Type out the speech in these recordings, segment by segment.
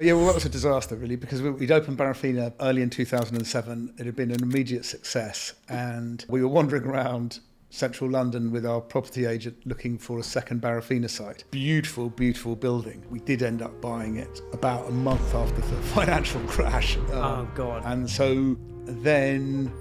Yeah, well, that was a disaster, really, because we'd opened Barrafina early in 2007. It had been an immediate success, and we were wandering around central London with our property agent looking for a second Barrafina site. Beautiful, beautiful building. We did end up buying it about a month after the financial crash. Oh, God. And so then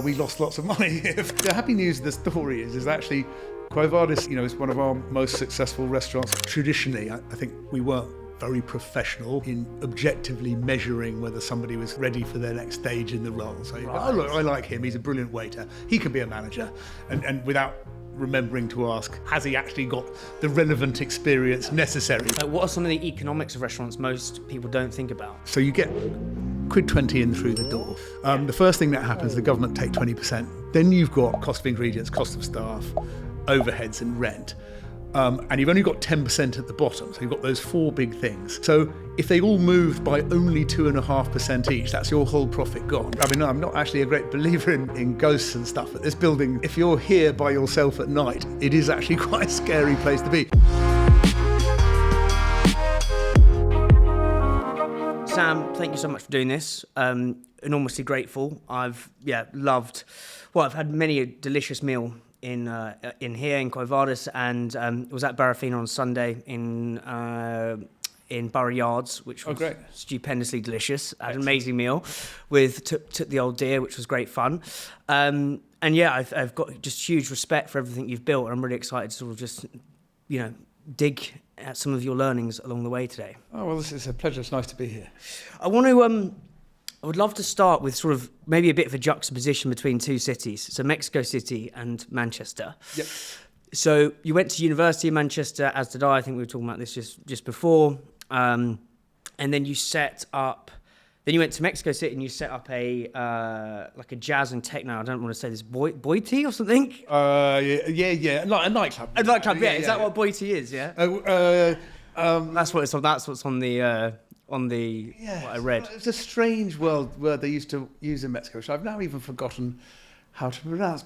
we lost lots of money. The happy news of the story is actually Quo Vadis, is one of our most successful restaurants. Traditionally, I think we weren't very professional in objectively measuring whether somebody was ready for their next stage in the role. So, oh look, I like him, he's a brilliant waiter, he can be a manager. And without remembering to ask, has he actually got the relevant experience necessary? What are some of the economics of restaurants most people don't think about? So you get quid 20 in through the door. The first thing that happens, the government take 20%. Then you've got cost of ingredients, cost of staff, overheads and rent. And you've only got 10% at the bottom, so you've got those four big things. So if they all moved by only 2.5% each, that's your whole profit gone. I mean, I'm not actually a great believer in ghosts and stuff, but this building, if you're here by yourself at night, it is actually quite a scary place to be. Sam, thank you so much for doing this. Enormously grateful. I've had many a delicious meal in here in Quo Vadis, and was at Barrafina on Sunday in Borough Yards, which was stupendously delicious. I had an amazing meal with took the old deer, which was great fun. And yeah, I've got just huge respect for everything you've built, and I'm really excited to sort of just dig at some of your learnings along the way today. Oh well, this is a pleasure. It's nice to be here. I would love to start with sort of maybe a bit of a juxtaposition between two cities, so Mexico City and Manchester. Yep. So you went to university in Manchester, as did I. I think we were talking about this just before. And then you set up. Then you went to Mexico City and you set up a jazz and techno. I don't want to say this, Boity or something. Yeah, like a nightclub. A nightclub, yeah. Is that what Boity is? Yeah. That's what's on the. What I read. It's a strange word they used to use in Mexico, which I've now even forgotten how to pronounce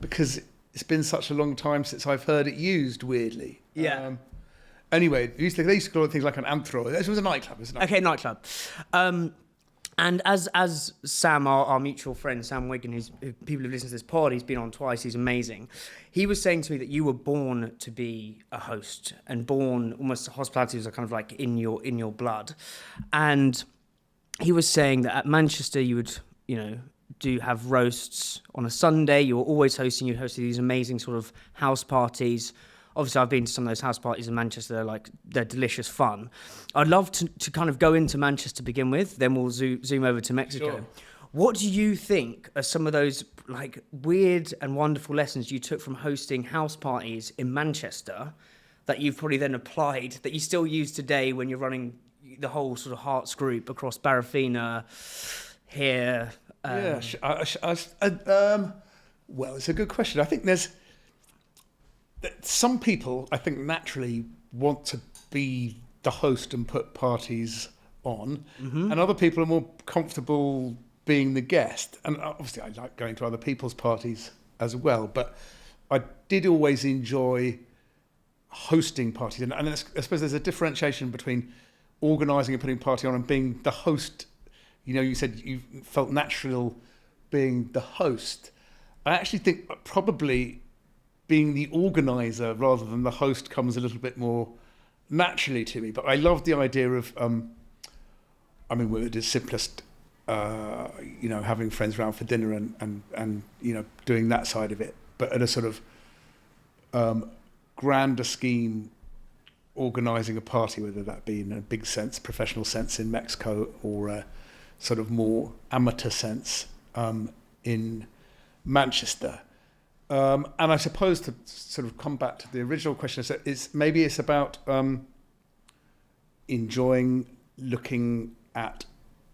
because it's been such a long time since I've heard it used weirdly. Yeah. Anyway, they used to call it things like an antro. This was a nightclub, isn't it? Okay, nightclub. And as Sam, our mutual friend, Sam Wigan, who people who've listened to this pod, he's been on twice, he's amazing. He was saying to me that you were born to be a host, and born almost hospitality was kind of like in your blood. And he was saying that at Manchester you would, do have roasts on a Sunday. You were always hosting. You hosted these amazing sort of house parties. Obviously, I've been to some of those house parties in Manchester. They're delicious fun. I'd love to kind of go into Manchester to begin with. Then we'll zoom over to Mexico. Sure. What do you think are some of those weird and wonderful lessons you took from hosting house parties in Manchester that you've probably then applied, that you still use today when you're running the whole sort of Hart's group across Barrafina here? Well, it's a good question. I think there's some people, I think, naturally want to be the host and put parties on, and other people are more comfortable being the guest. And obviously I like going to other people's parties as well, but I did always enjoy hosting parties. And I suppose there's a differentiation between organising and putting a party on and being the host. You said you felt natural being the host. I actually think probably being the organiser rather than the host comes a little bit more naturally to me. But I love the idea of, we're the simplest, having friends around for dinner and doing that side of it. But at a sort of grander scheme, organising a party, whether that be in a big sense, professional sense in Mexico, or a sort of more amateur sense in Manchester. And I suppose to sort of come back to the original question, it's about enjoying looking at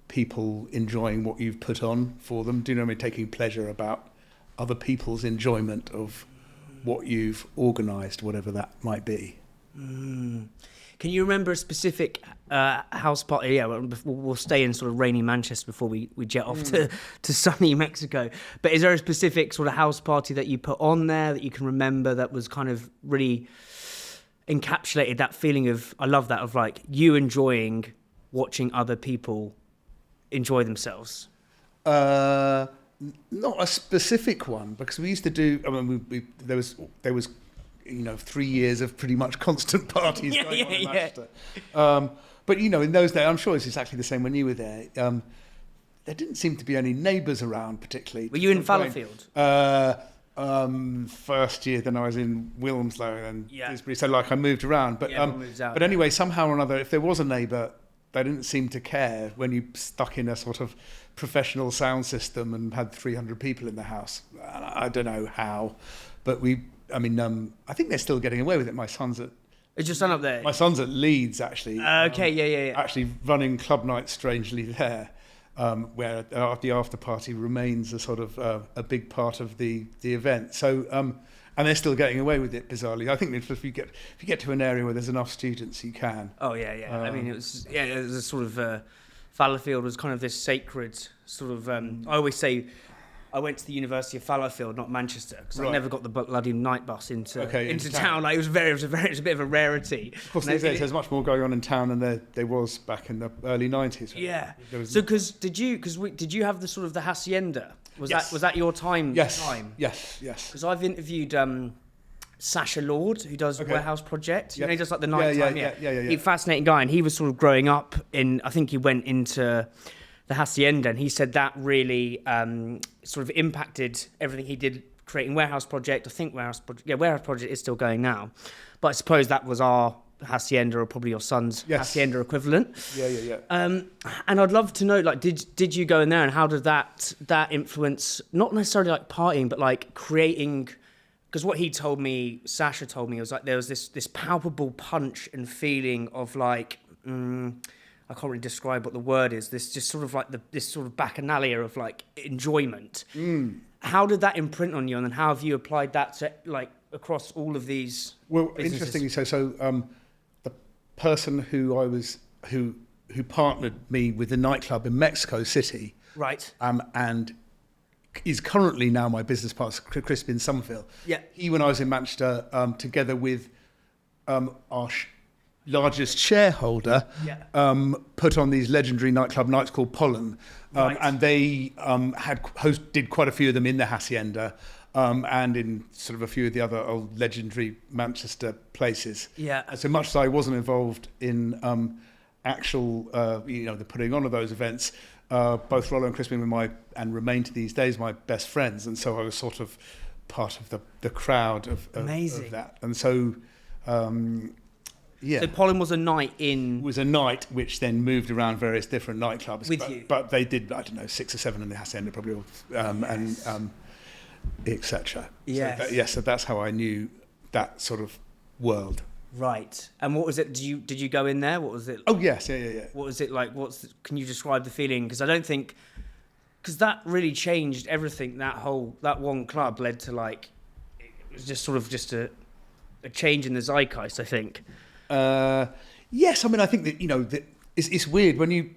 people enjoying what you've put on for them. Do you know what I mean? Taking pleasure about other people's enjoyment of what you've organised, whatever that might be. Can you remember a specific house party? Yeah, we'll stay in sort of rainy Manchester before we jet off to sunny Mexico. But is there a specific sort of house party that you put on there that you can remember that was kind of really encapsulated that feeling of, I love that, of like you enjoying watching other people enjoy themselves? Not a specific one, because we used to do. I mean, there was 3 years of pretty much constant parties going on in Manchester. But in those days, I'm sure it's exactly the same when you were there. There didn't seem to be any neighbours around particularly. Were you in Fallowfield? First year, then I was in Wilmslow and Disbury. So I moved around. But moves out, but anyway, somehow or another, if there was a neighbour, they didn't seem to care when you stuck in a sort of professional sound system and had 300 people in the house. I don't know how, but I think they're still getting away with it. My son's at Is your son up there? My son's at Leeds, actually. Okay, yeah. Actually running club nights, strangely, there, where the after party remains a sort of a big part of the event. So, and they're still getting away with it, bizarrely. I think if you get to an area where there's enough students, you can. Oh, yeah. I mean, it was a sort of... Fallowfield was kind of this sacred sort of... I always say... I went to the University of Fallowfield, not Manchester, because I never got the bloody night bus into town. Like it was a bit of a rarity. Of course, these days there's much more going on in town than there was back in the early 90s. Right? Yeah. So, did you have the sort of the hacienda? Was that your time? Yes. Time? Yes. Because I've interviewed Sacha Lord, who does Warehouse Project. He does like the night time. Yeah. He's a fascinating guy, and he was sort of growing up in. I think he went into the hacienda, and he said that really sort of impacted everything he did creating Warehouse Project. I think Warehouse Project is still going now, but I suppose that was our hacienda, or probably your son's hacienda equivalent. Yeah. And I'd love to know, like, did you go in there, and how did that influence, not necessarily like partying, but like creating? Because what Sacha told me, was like there was this palpable punch and feeling of like. I can't really describe what the word is. This just sort of like this sort of bacchanalia of like enjoyment. How did that imprint on you, and then how have you applied that to like across all of these? Well, businesses? interestingly, so the person who partnered me with the nightclub in Mexico City, right, and is currently now my business partner, Crispin Somerville. Yeah, he, when I was in Manchester, together with our largest shareholder, put on these legendary nightclub nights called Pollen, and they did quite a few of them in the hacienda, and in sort of a few of the other old legendary Manchester places. Yeah. So much as I wasn't involved in actual, the putting on of those events, both Rollo and Crispin were and remain to these days my best friends, and so I was sort of part of the crowd of that, and so. Yeah. So Pollen was a night in... was a night which then moved around various different nightclubs. With you. But they did, I don't know, 6 or 7 in the hacienda probably, and etc. Yes. So that's how I knew that sort of world. Right. And what was it? Did you go in there? What was it? Oh, yes. Yeah. What was it like? Can you describe the feeling? Because I don't think... Because that really changed everything. That one club led to like... It was just sort of just a change in the zeitgeist, I think. Yes, I mean, I think that it's weird when you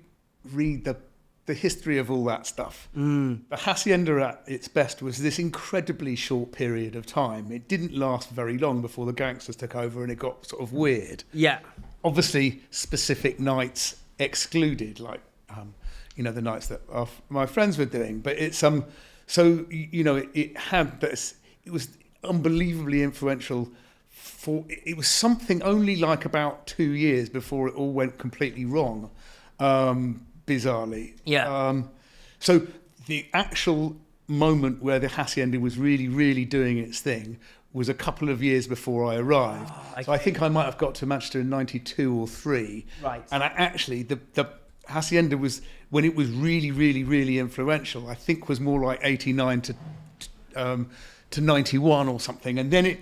read the history of all that stuff. The hacienda at its best was this incredibly short period of time. It didn't last very long before the gangsters took over, and it got sort of weird. Yeah. Obviously, specific nights excluded, like the nights that my friends were doing. But it's it had this. It was unbelievably influential. It was something only like about 2 years before it all went completely wrong, bizarrely. Yeah. So the actual moment where the hacienda was really, really doing its thing was a couple of years before I arrived. Oh, okay. So I think I might have got to Manchester in 92 or 3. Right. And actually, the hacienda was, when it was really, really, really influential, I think was more like 89 to 91 or something. And then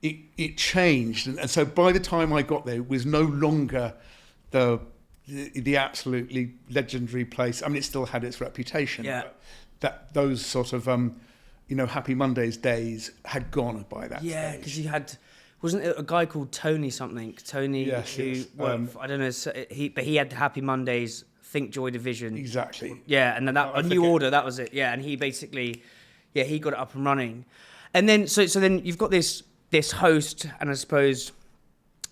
it changed, and so by the time I got there, it was no longer the absolutely legendary place. I mean, it still had its reputation. Yeah. But that those sort of Happy Mondays days had gone by that. Yeah, because you had, wasn't it a guy called Tony something? Tony, yes, who yes. I don't know. But he had Happy Mondays, Think Joy Division. Exactly. Yeah, and then a New Order. That was it. Yeah, and he basically, he got it up and running, and then so then you've got this host, and I suppose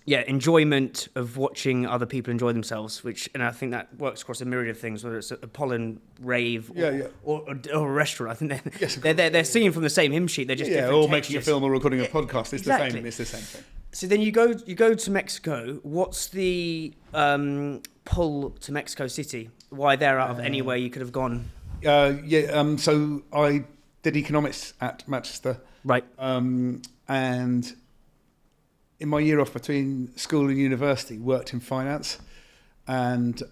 enjoyment of watching other people enjoy themselves, and I think that works across a myriad of things, whether it's a pollen rave or a restaurant. I think they're singing from the same hymn sheet. They're just different or textures. making a film or recording a podcast. It's exactly. the same thing. So then you go to Mexico. What's the pull to Mexico City? Why there out of anywhere you could have gone? So I did economics at Manchester. Right. And in my year off between school and university, worked in finance, and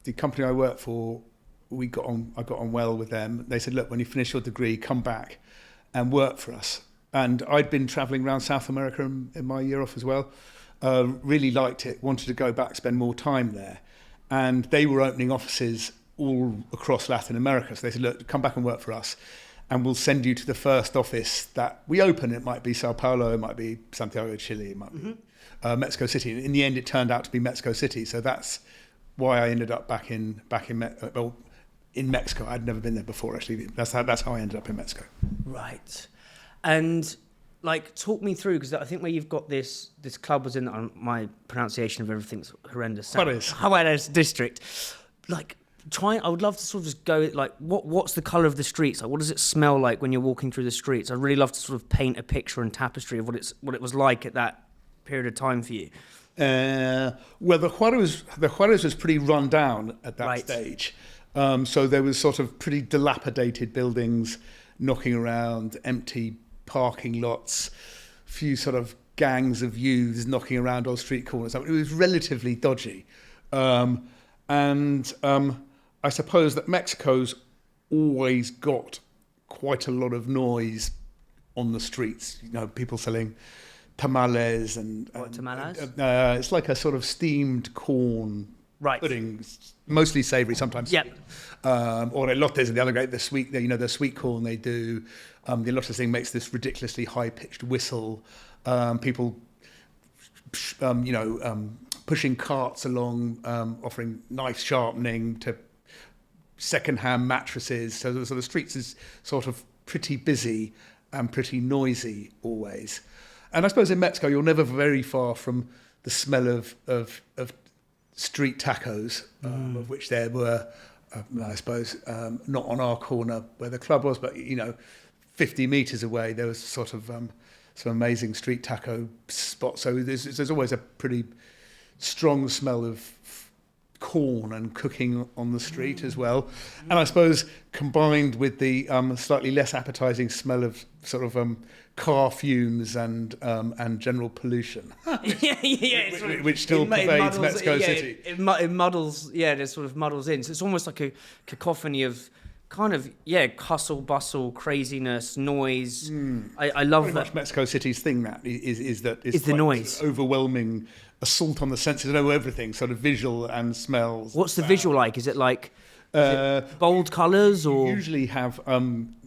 the company I worked for, I got on well with them. They said, look, when you finish your degree, come back and work for us. And I'd been travelling around South America in my year off as well. Really liked it, wanted to go back, spend more time there. And they were opening offices all across Latin America. So they said, look, come back and work for us, and we'll send you to the first office that we open. It might be Sao Paulo, it might be Santiago de Chile, it might be Mexico City. And in the end, it turned out to be Mexico City. So that's why I ended up back in Mexico. I'd never been there before, actually. That's how I ended up in Mexico. Right. And talk me through, because I think where you've got this club was in my pronunciation of everything's horrendous. Juarez district. I would love to sort of just go what's the colour of the streets? What does it smell like when you're walking through the streets? I'd really love to sort of paint a picture and tapestry of what it was like at that period of time for you. Well, the Juarez was pretty run down at that stage. So there was sort of pretty dilapidated buildings knocking around, empty parking lots, few sort of gangs of youths knocking around on street corners. It was relatively dodgy. I suppose that Mexico's always got quite a lot of noise on the streets. People selling tamales and tamales? It's like a sort of steamed corn pudding, mostly savoury, sometimes. Yep. Or elotes and the other great, the sweet corn they do. The elotes thing makes this ridiculously high-pitched whistle. People, pushing carts along, offering knife sharpening to second-hand mattresses. So the streets is sort of pretty busy and pretty noisy always. And I suppose in Mexico, you're never very far from the smell of street tacos, of which there were, I suppose, not on our corner where the club was, but 50 metres away, there was sort of some amazing street taco spots. So there's always a pretty strong smell of corn and cooking on the street as well. And I suppose combined with the slightly less appetizing smell of sort of car fumes and general pollution, which still pervades Mexico City. It muddles, it sort of muddles in. So it's almost like a cacophony of kind of, hustle, bustle, craziness, noise. I love very that. Much Mexico City's thing is the noise. Overwhelming assault on the senses, everything, sort of visual and smells. What's the visual like? Is it like bold colours or? You usually have,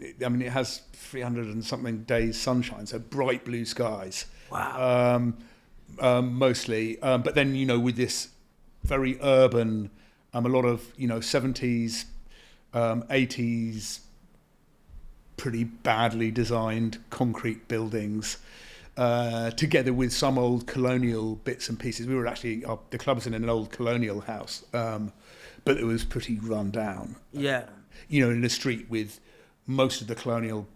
it has 300 and something days sunshine, so bright blue skies. Wow. Mostly. But then, with this very urban, a lot of, 70s, 80s, pretty badly designed concrete buildings, together with some old colonial bits and pieces. We were actually, the club's in an old colonial house, but it was pretty run down. Yeah. In a street with most of the colonial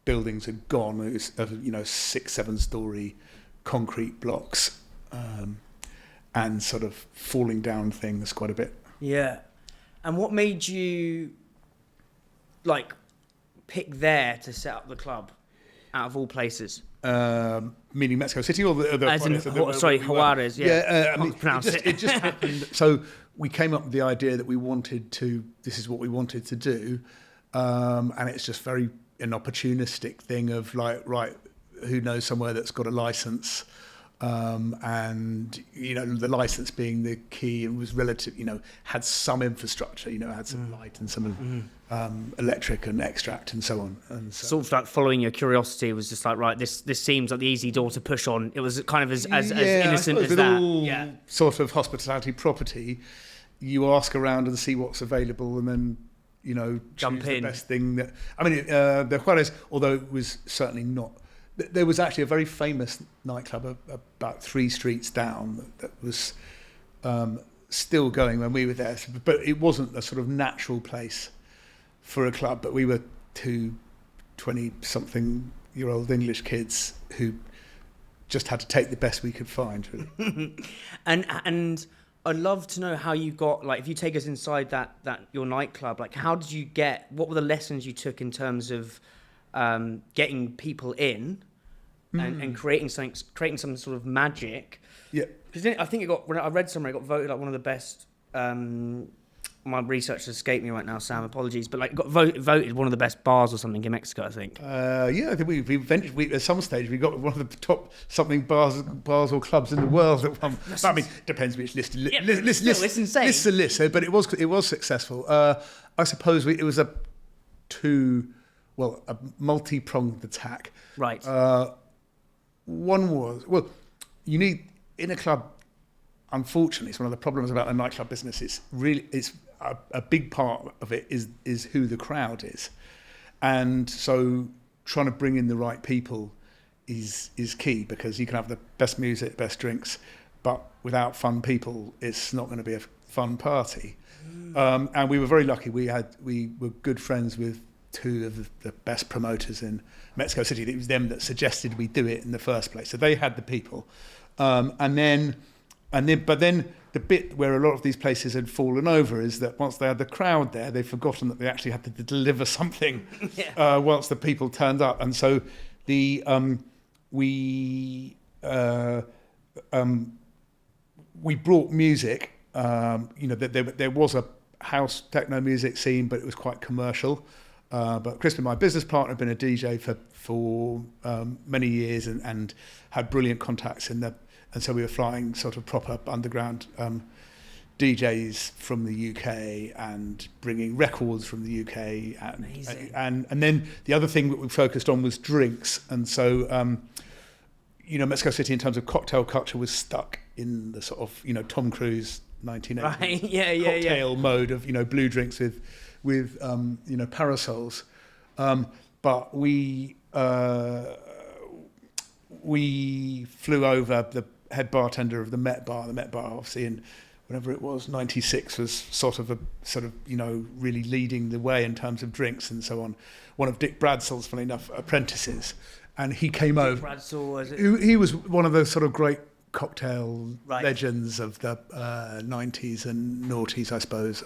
buildings had gone. It was, 6-7 story concrete blocks, and sort of falling down things quite a bit. Yeah. And what made you pick there to set up the club out of all places? Meaning Mexico City or the As in, Juarez, it just happened. So we came up with the idea that this is what we wanted to do. And it's just very an opportunistic thing of who knows somewhere that's got a license. And the license being the key, and was relative, had some infrastructure, had some light and some electric and extract and so on. And so, sort of like following your curiosity was just this seems like the easy door to push on. It was kind of as innocent as that. All sort of hospitality property, you ask around and see what's available, and then jump choose in. The best thing that the Juarez, although it was certainly not there was actually a very famous nightclub about 3 streets down that was still going when we were there, but it wasn't a sort of natural place for a club. But we were 2 20-something-year-old English kids who just had to take the best we could find, really. And I'd love to know how you got, like, if you take us inside that your nightclub, like, how did you what were the lessons you took in terms of getting people in and creating some sort of magic? Yeah. Because I think when I read somewhere, it got voted like one of the best. My research has escaped me right now, Sam. Apologies, but like it got voted one of the best bars or something in Mexico, I think. Yeah, I think we eventually at some stage we got one of the top something bars or clubs in the world at one. I mean, depends which list. It's insane. List's a list, but it was successful. I suppose it was a multi-pronged attack. Right. One was you need in a club. Unfortunately, it's one of the problems about the nightclub business. It's a big part of it is who the crowd is, and so trying to bring in the right people is key, because you can have the best music, best drinks, but without fun people, it's not going to be a fun party. And we were very lucky. We were good friends with 2 of the best promoters in Mexico City. It was them that suggested we do it in the first place. So they had the people, but then the bit where a lot of these places had fallen over is that once they had the crowd there, they'd forgotten that they actually had to deliver something once the people turned up. And so we brought music. There was a house techno music scene, but it was quite commercial. But Crispin, my business partner, had been a DJ for many years and had brilliant contacts in and so we were flying sort of proper underground DJs from the UK and bringing records from the UK. And then the other thing that we focused on was drinks. And so, Mexico City in terms of cocktail culture was stuck in the sort of, Tom Cruise 1980 cocktail mode of, blue drinks with parasols. But we flew over the head bartender of the Met Bar. The Met Bar, obviously, in whatever it was, 96, was sort of really leading the way in terms of drinks and so on. One of Dick Bradsell's, funny enough, apprentices, and he came over. Bradsell, was it? He was one of those sort of great cocktail legends of the 90s and noughties, I suppose.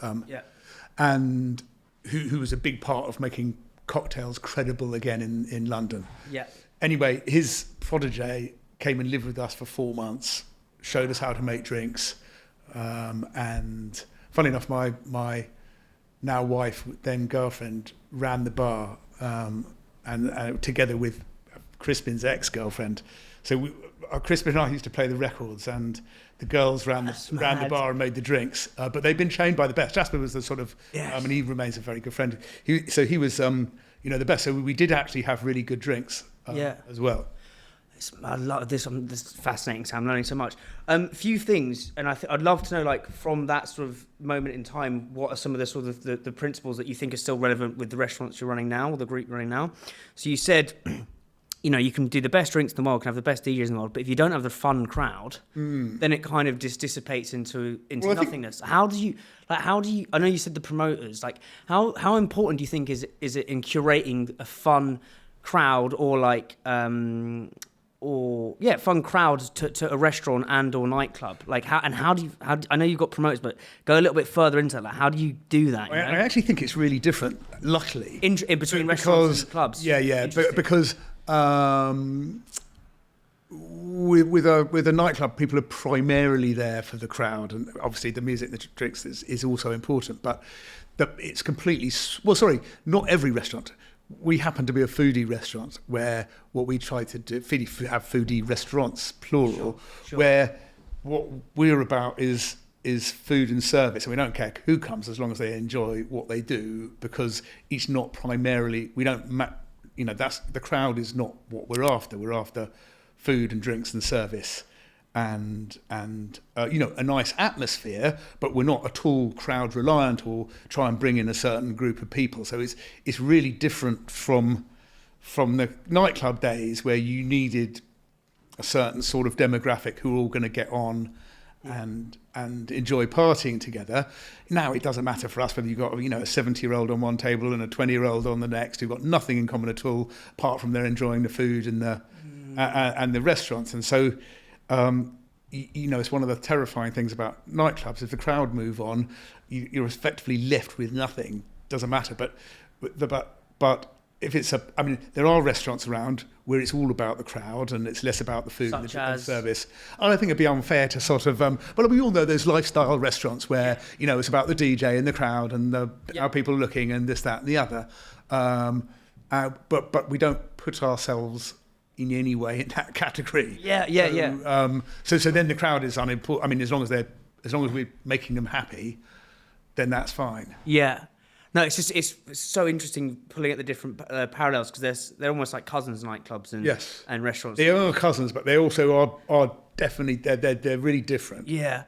And who was a big part of making cocktails credible again in London. Yeah. Anyway, his protege came and lived with us for 4 months, showed us how to make drinks, and funny enough, my now wife, then girlfriend, ran the bar, and together with Crispin's ex-girlfriend. So Crispin and I used to play the records, and the girls ran the bar and made the drinks. But they'd been trained by the best. Jasper was the sort of, and he remains a very good friend. He was, the best. So we did actually have really good drinks as well. I love this. This is fascinating, Sam. I'm learning so much. Few things, and I'd love to know, like, from that sort of moment in time, what are some of the sort of the principles that you think are still relevant with the restaurants you're running now, or the group you're running now? So you said, you can do the best drinks in the world, can have the best DJs in the world, but if you don't have the fun crowd, then it kind of just dissipates into nothingness. How do you? I know you said the promoters. Like, how important do you think is it in curating a fun crowd, or fun crowd to a restaurant and or nightclub? Like, how do you I know you've got promoters, but go a little bit further into that. How do you do that? I actually think it's really different, luckily. In between restaurants and clubs. Because with a nightclub, people are primarily there for the crowd, and obviously the music, the drinks is also important, but it's completely... Well, sorry, not every restaurant. We happen to be a foodie restaurant where what we try to do, have foodie restaurants, plural, sure. Where what we're about is food and service, and we don't care who comes as long as they enjoy what they do, because it's not primarily, we don't, that's, the crowd is not what we're after. We're after food and drinks and service and a nice atmosphere, but we're not at all crowd reliant or try and bring in a certain group of people. So it's really different from from the nightclub days where you needed a certain sort of demographic who are all going to get on and enjoy partying together. Now it doesn't matter for us whether you've got, a 70-year-old on one table and a 20-year-old on the next who've got nothing in common at all apart from they're enjoying the food and the restaurants. And so it's one of the terrifying things about nightclubs. If the crowd move on, you're effectively left with nothing. Doesn't matter. But if it's there are restaurants around where it's all about the crowd and it's less about the food and the service. I don't think it'd be unfair to sort of, we all know there's lifestyle restaurants where, it's about the DJ and the crowd and how people are looking and this, that and the other. But we don't put ourselves in any way in that category. So then the crowd is unimportant. As long as we're making them happy, then that's fine. Yeah. No, it's so interesting pulling at the different parallels because they're almost like cousins, nightclubs and restaurants. They are cousins, but they also are definitely they're really different. Yeah.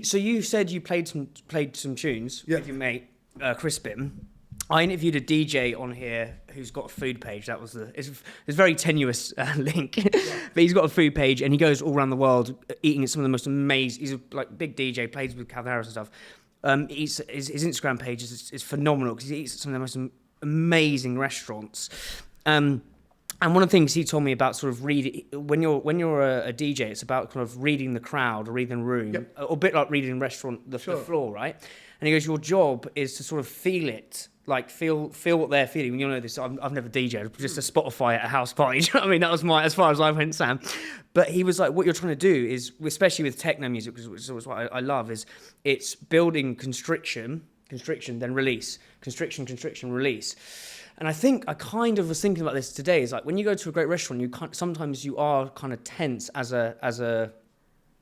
So you said you played some tunes with your mate Crispin. I interviewed a DJ on here who's got a food page. That was it's a very tenuous link, but he's got a food page and he goes all around the world eating at some of the most amazing. He's a big DJ, plays with Calvin Harris and stuff. His Instagram page is phenomenal because he eats at some of the most amazing restaurants. And one of the things he told me about sort of reading when you're a DJ, it's about kind of reading the crowd or reading the room, or a bit like reading restaurant the floor, right? And he goes, your job is to sort of feel it. Like feel what they're feeling. You know this. I've never DJed, just a Spotify at a house party. Do you know what I mean? That was as far as I went, Sam. But he was like, what you're trying to do is, especially with techno music, which is what I love, is it's building constriction, then release, constriction, release. And I think I kind of was thinking about this today. Is like when you go to a great restaurant, sometimes you are kind of tense as a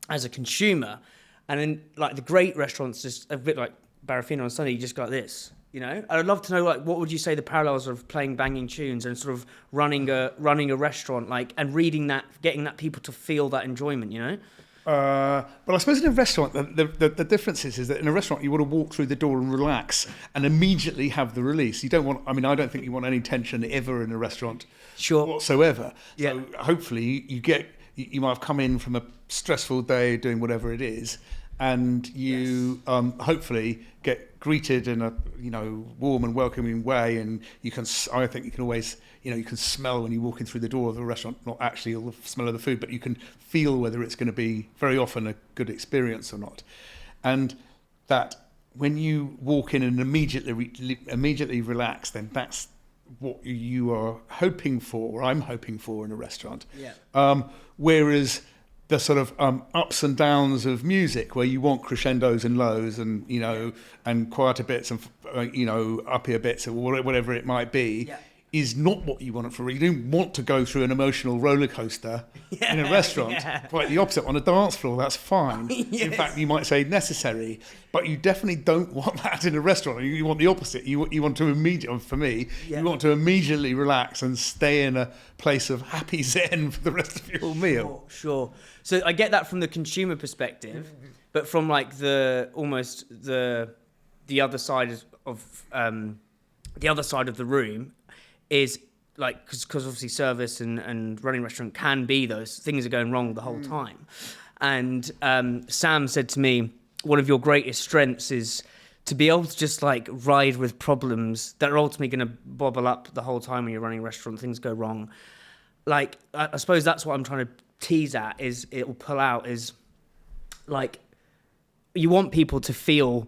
consumer, and then like the great restaurants, just a bit like Barrafina on Sunday, you just got this. I'd love to know, like, what would you say the parallels of playing banging tunes and sort of running a restaurant, like, and reading that, getting that people to feel that enjoyment, But I suppose in a restaurant, the difference is that in a restaurant you want to walk through the door and relax and immediately have the release. You don't want. I don't think you want any tension ever in a restaurant, whatsoever. Yeah. So hopefully you might have come in from a stressful day doing whatever it is, and you hopefully get greeted in a warm and welcoming way, and I think you can always you can smell when you're walking through the door of the restaurant, not actually the smell of the food, but you can feel whether it's going to be very often a good experience or not. And that when you walk in and immediately relax, then that's what you are hoping for, or I'm hoping for in a restaurant. Whereas the sort of ups and downs of music, where you want crescendos and lows, and and quieter bits and uppier bits, or whatever it might be, is not what you want it for. You don't want to go through an emotional roller coaster in a restaurant. Quite the opposite. On a dance floor, that's fine. In fact, you might say necessary, but you definitely don't want that in a restaurant. You want the opposite. You want to immediately, for me, you want to immediately relax and stay in a place of happy zen for the rest of your meal. Sure. So I get that from the consumer perspective, but from like the other side of the room is like, because obviously service and running a restaurant can be those things are going wrong the whole time. And Sam said to me, one of your greatest strengths is to be able to just like ride with problems that are ultimately going to bobble up the whole time when you're running a restaurant, things go wrong. Like, I suppose that's what I'm trying to tease at, is it will pull out, is like, you want people to feel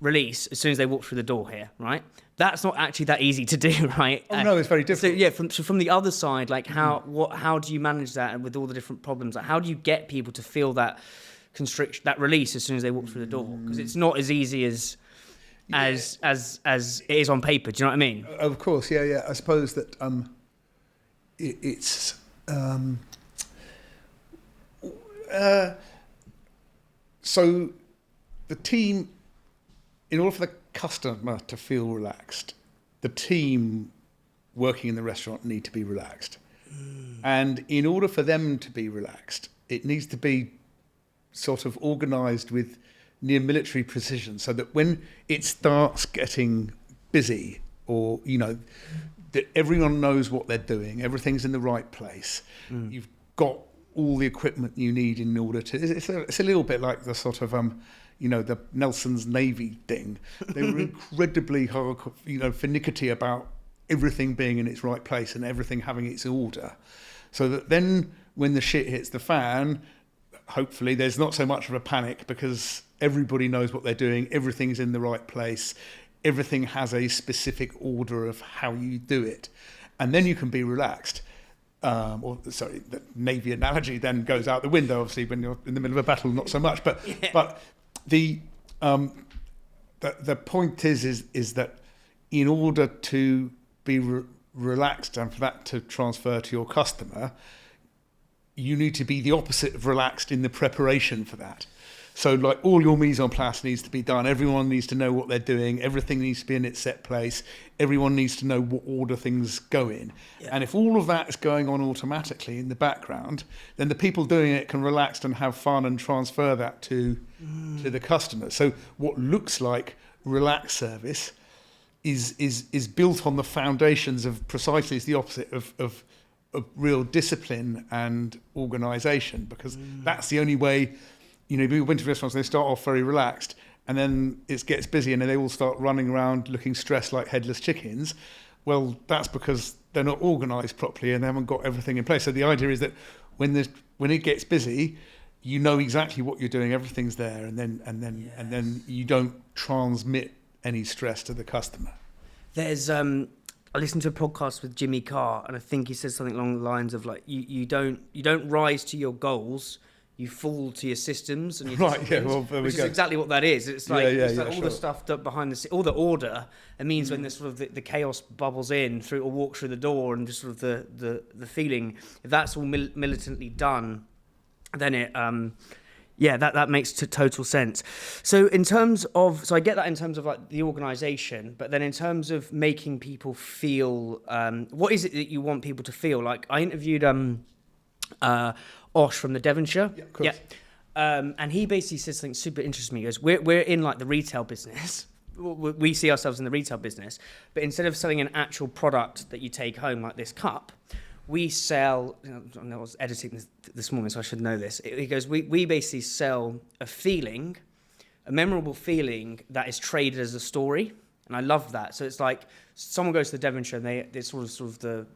release as soon as they walk through the door here, right? That's not actually that easy to do, right? Oh no, it's very difficult. So from the other side, like how do you manage that with all the different problems? Like, how do you get people to feel that constriction, that release as soon as they walk through the door? Because it's not as easy as it is on paper. Do you know what I mean? Of course, yeah. I suppose that it's so the team, in order for the customer to feel relaxed, the team working in the restaurant need to be relaxed. And in order for them to be relaxed, it needs to be sort of organised with near military precision, so that when it starts getting busy, or that everyone knows what they're doing, everything's in the right place. You've got all the equipment you need in order to. It's a little bit like the sort of the Nelson's Navy thing. They were incredibly hard, finicky about everything being in its right place and everything having its order, so that then when the shit hits the fan, hopefully there's not so much of a panic because everybody knows what they're doing, everything's in the right place, everything has a specific order of how you do it, and then you can be relaxed. The Navy analogy then goes out the window, obviously, when you're in the middle of a battle, not so much. But the point is that in order to be relaxed and for that to transfer to your customer, you need to be the opposite of relaxed in the preparation for that. So like all your mise en place needs to be done. Everyone needs to know what they're doing. Everything needs to be in its set place. Everyone needs to know what order things go in. Yeah. And if all of that is going on automatically in the background, then the people doing it can relax and have fun and transfer that to the customer. So what looks like relaxed service is built on the foundations of precisely the opposite of real discipline and organisation, because that's the only way. People went to restaurants, they start off very relaxed, and then it gets busy and then they all start running around looking stressed like headless chickens. Well, that's because they're not organised properly and they haven't got everything in place. So the idea is that when it gets busy, you know exactly what you're doing, everything's there, and then you don't transmit any stress to the customer. There's I listened to a podcast with Jimmy Carr, and I think he says something along the lines of like you don't rise to your goals, you fall to your systems and your right. Yeah, well, there we which go. is exactly what that is. It's like, all sure. the stuff that behind all the order. It means when the sort of the chaos bubbles in through, or walks through the door, and just sort of the feeling, if that's all militantly done, then it that makes total sense. So in terms of, I get that in terms of like the organisation, but then in terms of making people feel, what is it that you want people to feel? Like I interviewed Osh from the Devonshire. Yeah, of course. Yeah. And he basically says something super interesting. He goes, we're in like the retail business. We see ourselves in the retail business, but instead of selling an actual product that you take home, like this cup, we sell, I was editing this morning, so I should know this. He goes, we basically sell a feeling, a memorable feeling that is traded as a story. And I love that. So it's like someone goes to the Devonshire and it's sort of the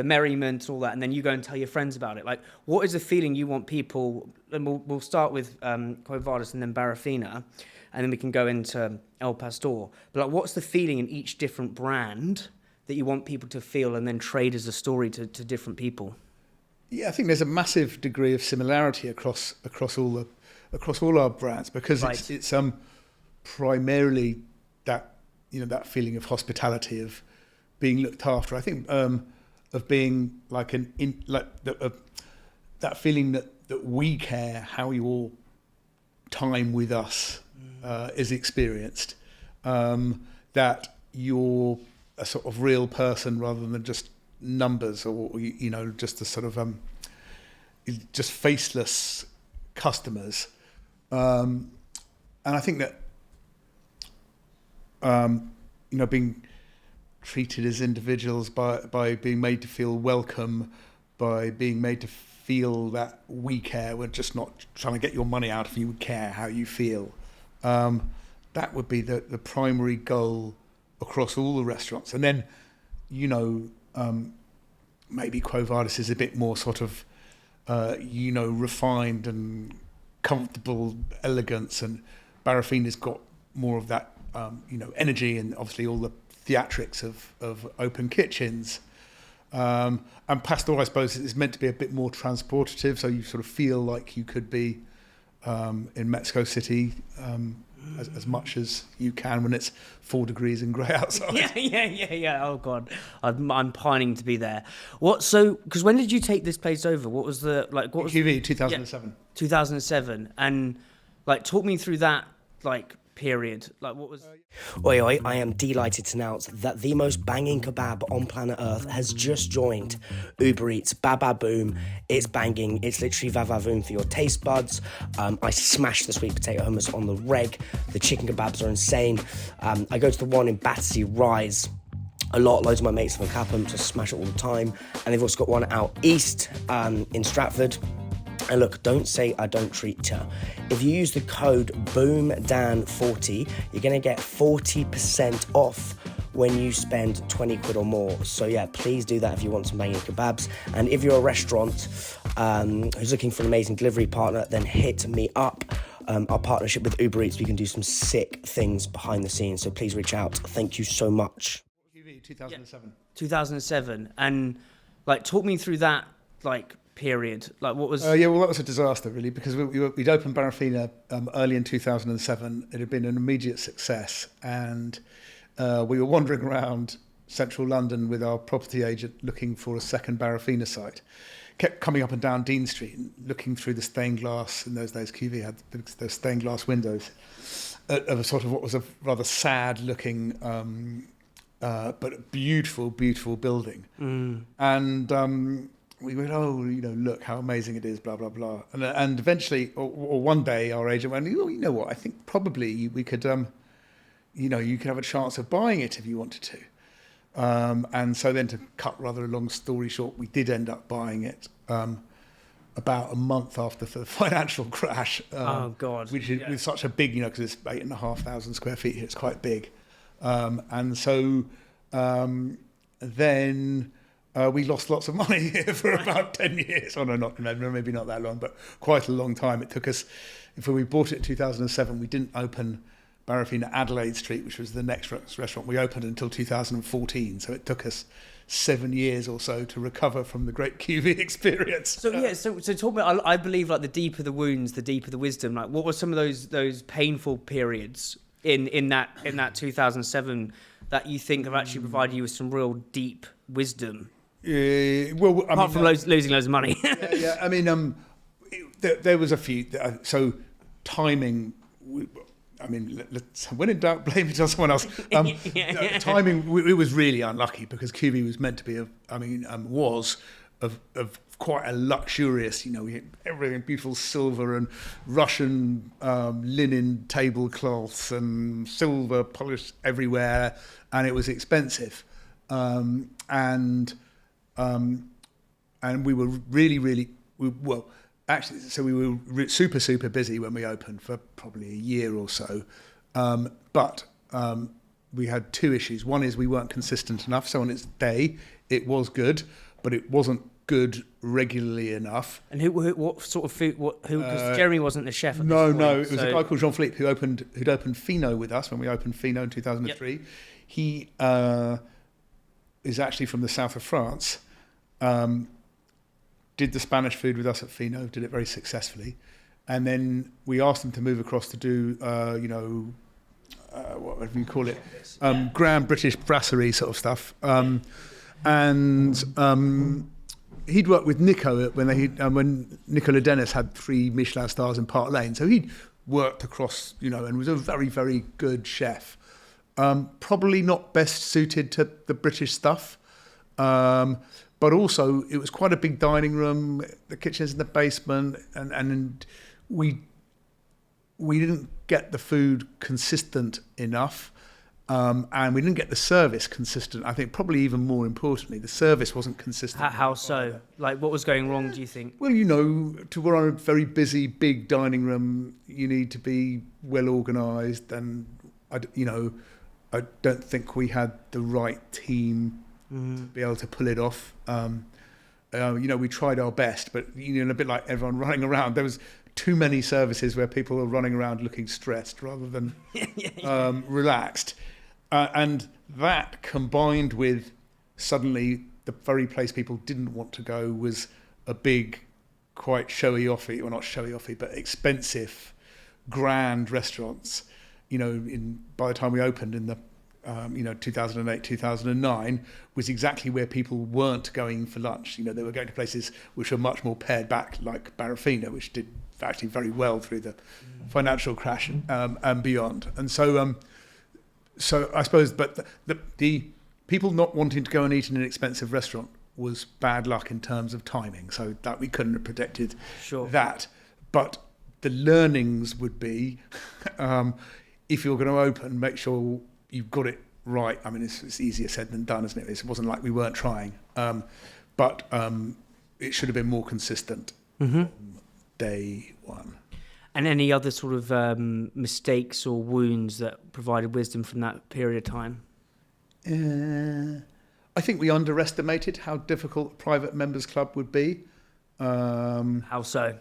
merriment and all that, and then you go and tell your friends about it. Like, what is the feeling you want people? And we'll start with Quo Vadis and then Barrafina, and then we can go into El Pastor. But like, what's the feeling in each different brand that you want people to feel, and then trade as a story to different people? Yeah, I think there's a massive degree of similarity across all our brands, because right. it's primarily that that feeling of hospitality, of being looked after. I think of being like that feeling that we care how your time with us is experienced, that you're a sort of real person rather than just numbers, or just a sort of just faceless customers. And I think that being treated as individuals by being made to feel welcome, by being made to feel that we care, we're just not trying to get your money out of you, we care how you feel. That would be the primary goal across all the restaurants. And then, maybe Quo Vadis is a bit more sort of, refined and comfortable elegance, and Barrafina's got more of that, energy, and obviously all the theatrics of open kitchens. And Pastor, I suppose, is meant to be a bit more transportative, so you sort of feel like you could be in Mexico City as much as you can when it's 4 degrees and grey outside. Yeah. Oh God, I'm pining to be there. So because when did you take this place over? What was the like? What was QV 2007? Yeah, 2007, and like talk me through that like period. Like what was? Oi, I am delighted to announce that the most banging kebab on planet Earth has just joined Uber Eats. Baba boom, it's banging. It's literally va-va-voom for your taste buds. I smashed the sweet potato hummus on the reg. The chicken kebabs are insane. I go to the one in Battersea Rise. Loads of my mates from Clapham just smash it all the time. And they've also got one out east in Stratford. And look, don't say I don't treat you. If you use the code BOOMDAN40, you're going to get 40% off when you spend 20 quid or more. So yeah, please do that if you want some banging kebabs. And if you're a restaurant who's looking for an amazing delivery partner, then hit me up. Our partnership with Uber Eats, we can do some sick things behind the scenes. So please reach out. Thank you so much. 2007. 2007, and like talk me through that like period. Like what was? Well, that was a disaster really, because we'd opened Barrafina early in 2007. It had been an immediate success, and we were wandering around central London with our property agent looking for a second Barrafina site. Kept coming up and down Dean Street and looking through the stained glass. In those days, QV had those stained glass windows of a sort of what was a rather sad-looking, but beautiful building. And we went, look how amazing it is, blah blah blah. And eventually, or one day, our agent went, you know what? I think probably we could, you could have a chance of buying it if you wanted to. And so then, to cut rather a long story short, we did end up buying it about a month after the financial crash. Oh God! Which is with such a big, because it's 8,500 square feet here, it's quite big. And so then we lost lots of money here for about 10 years. Oh no, maybe not that long, but quite a long time. It took us. If we bought it in 2007, we didn't open Barrafina Adelaide Street, which was the next restaurant we opened, until 2014. So it took us 7 years or so to recover from the great QV experience. So talk about. I believe like the deeper the wounds, the deeper the wisdom. Like what were some of those painful periods in that 2007 that you think have actually provided you with some real deep wisdom? Apart from losing loads of money. Yeah. I mean, there was a few. So timing. When in doubt, blame it on someone else. Timing, it was really unlucky because QV was meant to be, was of quite a luxurious, we had everything, beautiful silver and Russian linen tablecloths and silver polished everywhere, and it was expensive. And we were really, actually, so we were super busy when we opened for probably a year or so. But we had two issues. One is we weren't consistent enough. So on its day, it was good, but it wasn't good regularly enough. And what sort of food? Because Jeremy wasn't the chef. At No, this point, it was a guy called Jean-Philippe who'd opened Fino with us when we opened Fino in 2003. Yep. He is actually from the south of France. Did the Spanish food with us at Fino, did it very successfully. And then we asked him to move across to do, what do you call it? Grand British brasserie sort of stuff. He'd worked with Nico when Nicola Dennis had 3 Michelin stars in Park Lane. So he'd worked across, and was a very, very good chef. Probably not best suited to the British stuff. But also, it was quite a big dining room. The kitchen's in the basement, and we didn't get the food consistent enough, and we didn't get the service consistent. I think probably even more importantly, the service wasn't consistent. How so? Like, what was going wrong? Do you think? Well, to run a very busy, big dining room, you need to be well organised, and I don't think we had the right team to be able to pull it off. We tried our best, but a bit like everyone running around, there was too many services where people were running around looking stressed rather than relaxed. And that combined with suddenly the very place people didn't want to go was a big, quite showy-offy, or not showy-offy, but expensive, grand restaurants. By the time we opened in the 2008, 2009 was exactly where people weren't going for lunch. They were going to places which were much more pared back, like Barrafina, which did actually very well through the financial crash and beyond. And so I suppose, but the people not wanting to go and eat in an expensive restaurant was bad luck in terms of timing. So that we couldn't have predicted that. But the learnings would be, if you're going to open, make sure you've got it right. I mean, it's easier said than done, isn't it? It wasn't like we weren't trying, but it should have been more consistent from day one. And any other sort of mistakes or wounds that provided wisdom from that period of time? I think we underestimated how difficult a private members club would be. How so?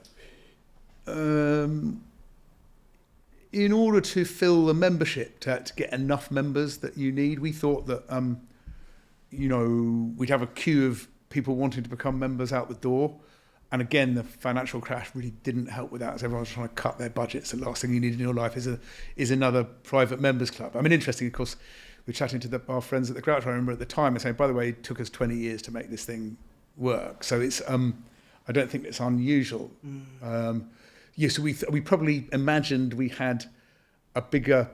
In order to fill the membership, to get enough members that you need, we thought that, we'd have a queue of people wanting to become members out the door. And again, the financial crash really didn't help with that, as everyone's trying to cut their budgets. The last thing you need in your life is another private members club. I mean, interesting, of course, we're chatting to our friends at the Grouch. I remember at the time and saying, by the way, it took us 20 years to make this thing work. So it's, I don't think it's unusual. So we probably imagined we had a bigger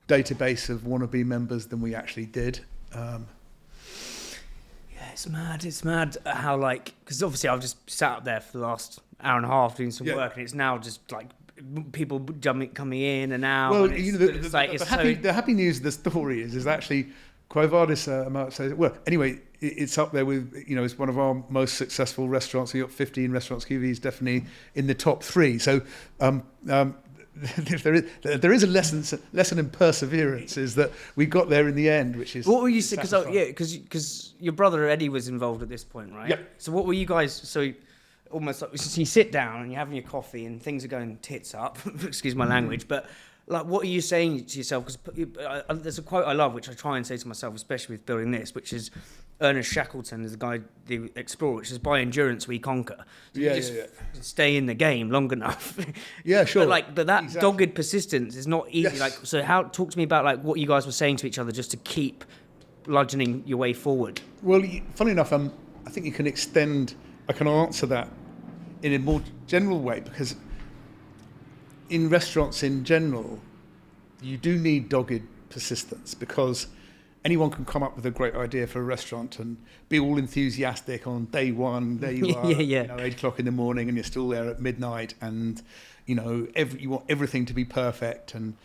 database of wannabe members than we actually did. It's mad how, like, because obviously I've just sat up there for the last hour and a half doing some work, and it's now just like people coming in and out. Well, and the happy news of the story is actually Quo Vadis says, well, anyway, it's up there with, it's one of our most successful restaurants. We've got 15 restaurants. QV is definitely in the top 3. So if there is a lesson in perseverance, is that we got there in the end, which is. What were you saying? Because your brother Eddie was involved at this point, right? Yeah. So what were you guys? So almost like you sit down and you're having your coffee and things are going tits up. Excuse my language, but like, what are you saying to yourself? Because there's a quote I love, which I try and say to myself, especially with building this, which is Ernest Shackleton is the guy, the explorer, which is by endurance we conquer. So you just stay in the game long enough. Yeah, sure. But that dogged persistence is not easy. Yes. So talk to me about like what you guys were saying to each other just to keep bludgeoning your way forward. Well, funny enough, I think I can answer that in a more general way, because in restaurants in general, you do need dogged persistence, because anyone can come up with a great idea for a restaurant and be all enthusiastic on day one. There you are, 8 o'clock in the morning, and you're still there at midnight, and you want everything to be perfect, and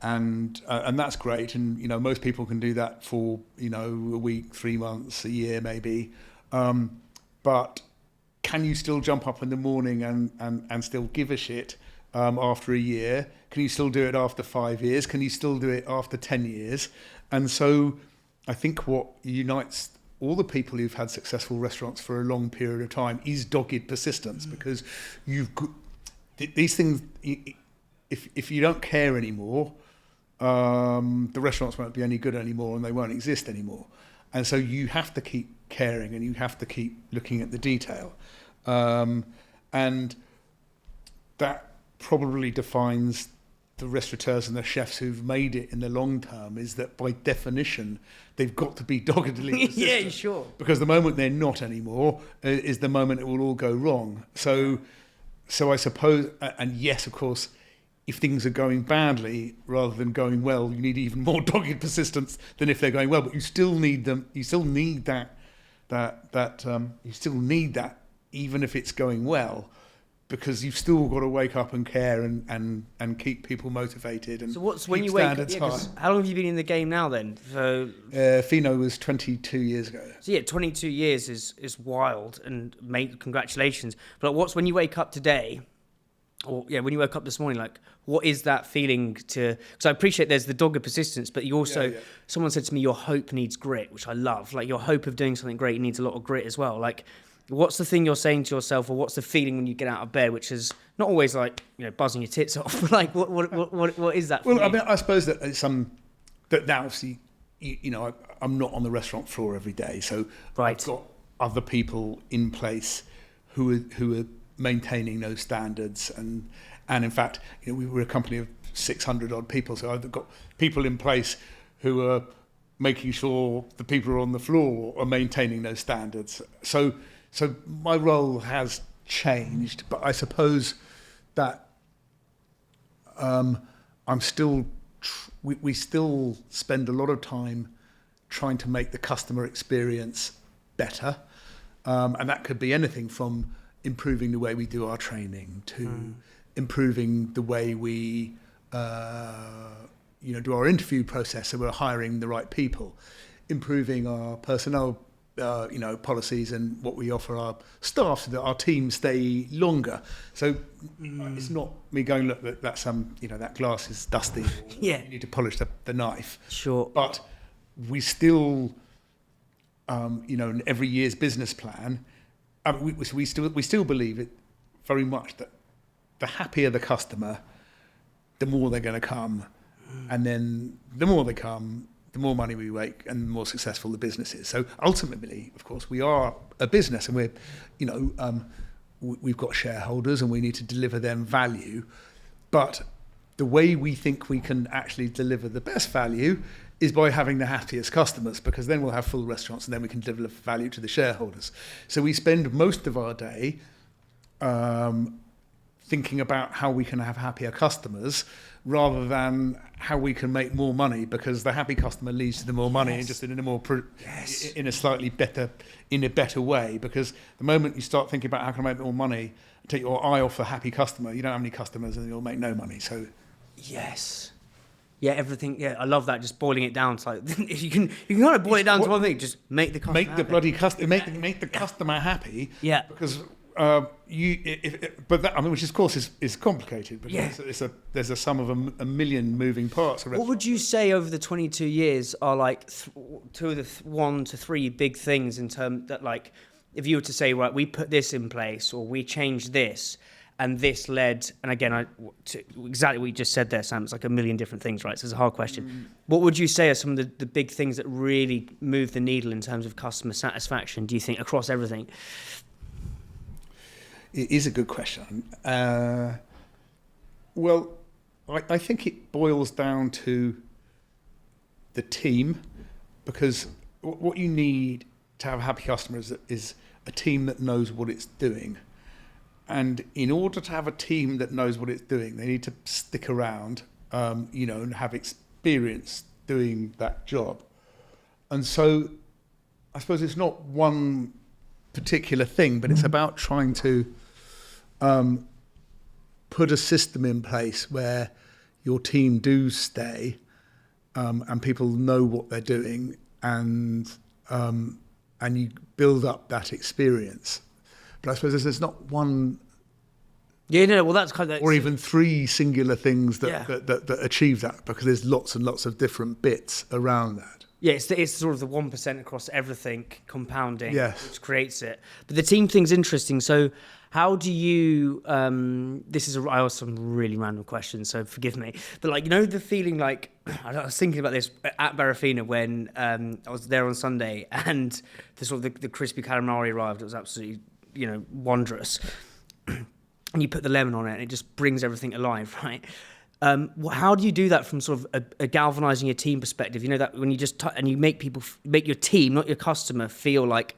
that's great. And most people can do that for a week, 3 months, a year, maybe. But can you still jump up in the morning and still give a shit after a year? Can you still do it after 5 years? Can you still do it after 10 years? And so I think what unites all the people who've had successful restaurants for a long period of time is dogged persistence, because you've got these things. If you don't care anymore, the restaurants won't be any good anymore and they won't exist anymore. And so you have to keep caring and you have to keep looking at the detail. And that probably defines the restaurateurs and the chefs who've made it in the long term, is that by definition, they've got to be doggedly persistent. Yeah, sure. Because the moment they're not anymore is the moment it will all go wrong. So I suppose, and yes, of course, if things are going badly rather than going well, you need even more dogged persistence than if they're going well. But you still need them. You still need that. You still need that, even if it's going well, because you've still got to wake up and care and keep people motivated. And so what's when you wake up? Yeah, how long have you been in the game now then? So Fino was 22 years ago. So yeah, 22 years is wild, and congratulations. But what's when you wake up today? Or when you woke up this morning, like, what is that feeling to? Because I appreciate there's the dogged persistence, but you also, someone said to me, your hope needs grit, which I love. Like, your hope of doing something great needs a lot of grit as well. Like, what's the thing you're saying to yourself, or what's the feeling when you get out of bed, which is not always like buzzing your tits off, but like, what is that? Well, I mean, I suppose that it's that now obviously, I'm not on the restaurant floor every day, so I've got other people in place who are maintaining those standards, and in fact, we were a company of 600 odd people, so I've got people in place who are making sure the people who are on the floor are maintaining those standards. So my role has changed, but I suppose that we still spend a lot of time trying to make the customer experience better, and that could be anything from improving the way we do our training to improving the way we do our interview process so we're hiring the right people, improving our personnel policies and what we offer our staff so that our teams stay longer. So it's not me going, look, that's that glass is dusty. Yeah. You need to polish the knife. Sure. But we still, in every year's business plan, we still believe it very much that the happier the customer, the more they're going to come, and then the more they come, the more money we make and the more successful the business is. So ultimately, of course, we are a business, and we're, we've got shareholders and we need to deliver them value. But the way we think we can actually deliver the best value is by having the happiest customers, because then we'll have full restaurants and then we can deliver value to the shareholders. So we spend most of our day thinking about how we can have happier customers rather than how we can make more money, because the happy customer leads to the more money, and just in a slightly better way. Because the moment you start thinking about how can I make more money, take your eye off a happy customer, you don't have any customers and you'll make no money. So yes. Yeah, everything. Yeah, I love that. Just boiling it down. It's like you can kind of boil it down to one thing. Just make the customer happy. The bloody customer, make the customer happy. Yeah. Because which of course is complicated. Because there's a sum of a million moving parts. What would you say over the 22 years are like two of the 1 to 3 big things in terms that, like, if you were to say, right, we put this in place or we changed this, and this led, and again, exactly what you just said there, Sam, it's like a million different things, right? So it's a hard question. What would you say are some of the big things that really move the needle in terms of customer satisfaction, do you think, across everything? It is a good question. Well, I think it boils down to the team, because what you need to have happy customers is a team that knows what it's doing. And in order to have a team that knows what it's doing, they need to stick around, and have experience doing that job. And so I suppose it's not one particular thing, but it's about trying to put a system in place where your team do stay, and people know what they're doing, and you build up that experience. But I suppose there's not one, that's kind of, or even 3 singular things that achieve that, because there's lots and lots of different bits around that. Yeah, it's sort of the 1% across everything compounding, yes, which creates it. But the team thing's interesting. So how do you, I asked some really random questions, so forgive me. But the feeling like, I was thinking about this at Barrafina when I was there on Sunday, and the crispy calamari arrived. It was absolutely, wondrous. And you put the lemon on it and it just brings everything alive, right? How do you do that from sort of a galvanizing a team perspective? That when you just and you make your team, not your customer, feel like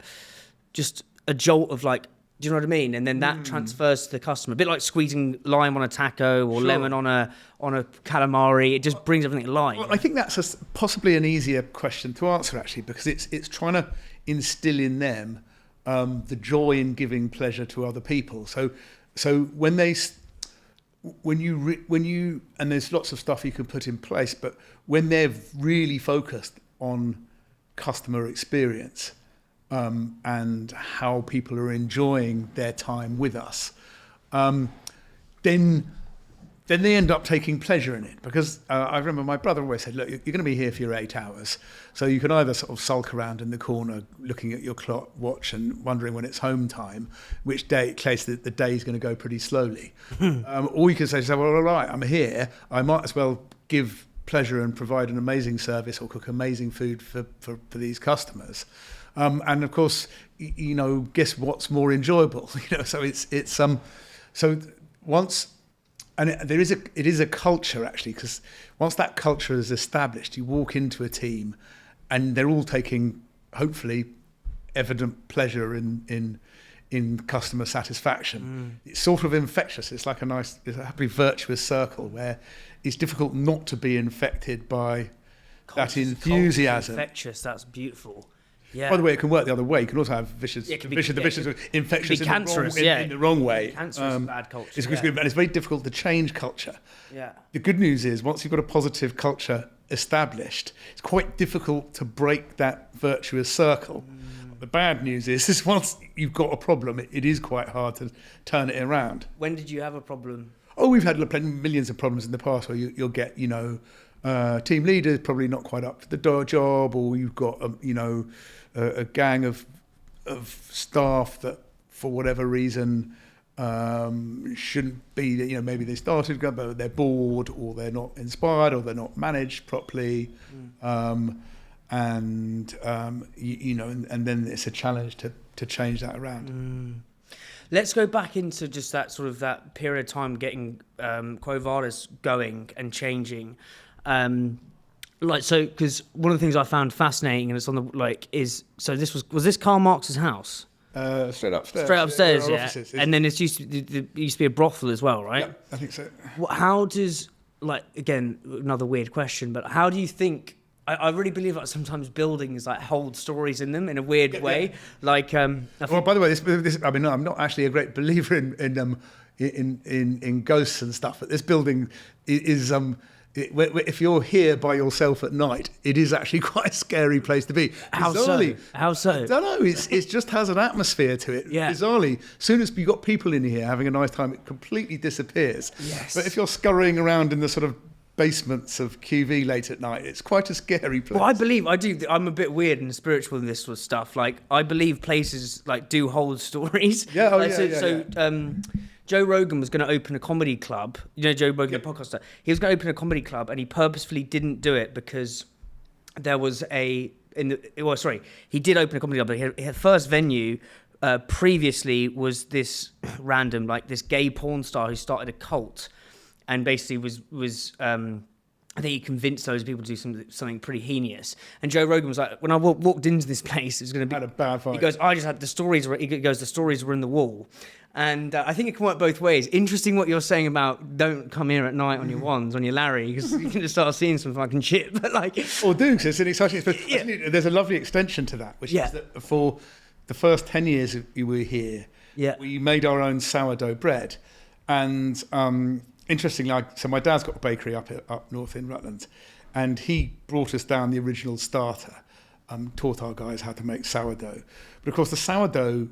just a jolt of like, do you know what I mean? And then that transfers to the customer, a bit like squeezing lime on a taco or lemon on a calamari. It just brings everything alive. Well, I think that's possibly an easier question to answer, actually, because it's trying to instill in them the joy in giving pleasure to other people. So when you and there's lots of stuff you can put in place, but when they're really focused on customer experience, and how people are enjoying their time with us, then they end up taking pleasure in it. Because I remember my brother always said, look, you're going to be here for your 8 hours, so you can either sort of sulk around in the corner looking at your clock watch and wondering when it's home time, which case that the day is going to go pretty slowly. Or you can say, well, all right, I'm here, I might as well give pleasure and provide an amazing service or cook amazing food for these customers. And of course, guess what's more enjoyable? So it is a culture, actually, because once that culture is established, you walk into a team and they're all taking, hopefully, evident pleasure in customer satisfaction. It's sort of infectious. It's like it's a happy virtuous circle where it's difficult not to be infected by that enthusiasm. Infectious, that's beautiful. Yeah. By the way, it can work the other way. You can infectious, be cancerous, in the wrong way. Cancerous bad culture. And it's very difficult to change culture. Yeah. The good news is, once you've got a positive culture established, it's quite difficult to break that virtuous circle. The bad news is once you've got a problem, it is quite hard to turn it around. When did you have a problem? Oh, we've had millions of problems in the past where you'll get, team leaders probably not quite up to the job, or you've got, a gang of staff that, for whatever reason, shouldn't be, maybe they started, but they're bored, or they're not inspired, or they're not managed properly. And then it's a challenge to change that around. Let's go back into just that sort of that period of time getting Quo Vadis going and changing. Because one of the things I found fascinating, and it's on the was this Karl Marx's house? Straight upstairs. Straight upstairs, yeah. Offices. And then it used to be a brothel as well, right? Yeah, I think so. How does, again, another weird question, but how do you think? I really believe that sometimes buildings hold stories in them in a weird way. By the way, this I'm not actually a great believer in ghosts and stuff, but this building is if you're here by yourself at night, it is actually quite a scary place to be. How Bizarrely, so? How so? I don't know. It just has an atmosphere to it. Yeah. Bizarrely, as soon as you've got people in here having a nice time, it completely disappears. Yes. But if you're scurrying around in the sort of basements of QV late at night, it's quite a scary place. Well, I do. I'm a bit weird and spiritual in this sort of stuff. I believe places do hold stories. Yeah. Joe Rogan was going to open a comedy club. Joe Rogan, the podcaster. He was going to open a comedy club, and he purposefully didn't do it because there was he did open a comedy club, but his first venue previously was this random, this gay porn star who started a cult, and basically was I think he convinced those people to do something pretty heinous. And Joe Rogan was like, when I walked into this place, it was going to be... Had a bad fight. He goes, I just had the stories... He goes, the stories were in the wall. And I think it can work both ways. Interesting what you're saying about don't come here at night on your wands, on your Larry, because you can just start seeing some fucking shit. But Or do, because it's an exciting... Yeah. There's a lovely extension to that, which is that for the first 10 years we were here, we made our own sourdough bread. And... interestingly, so my dad's got a bakery up north in Rutland, and he brought us down the original starter, taught our guys how to make sourdough. But of course, the sourdough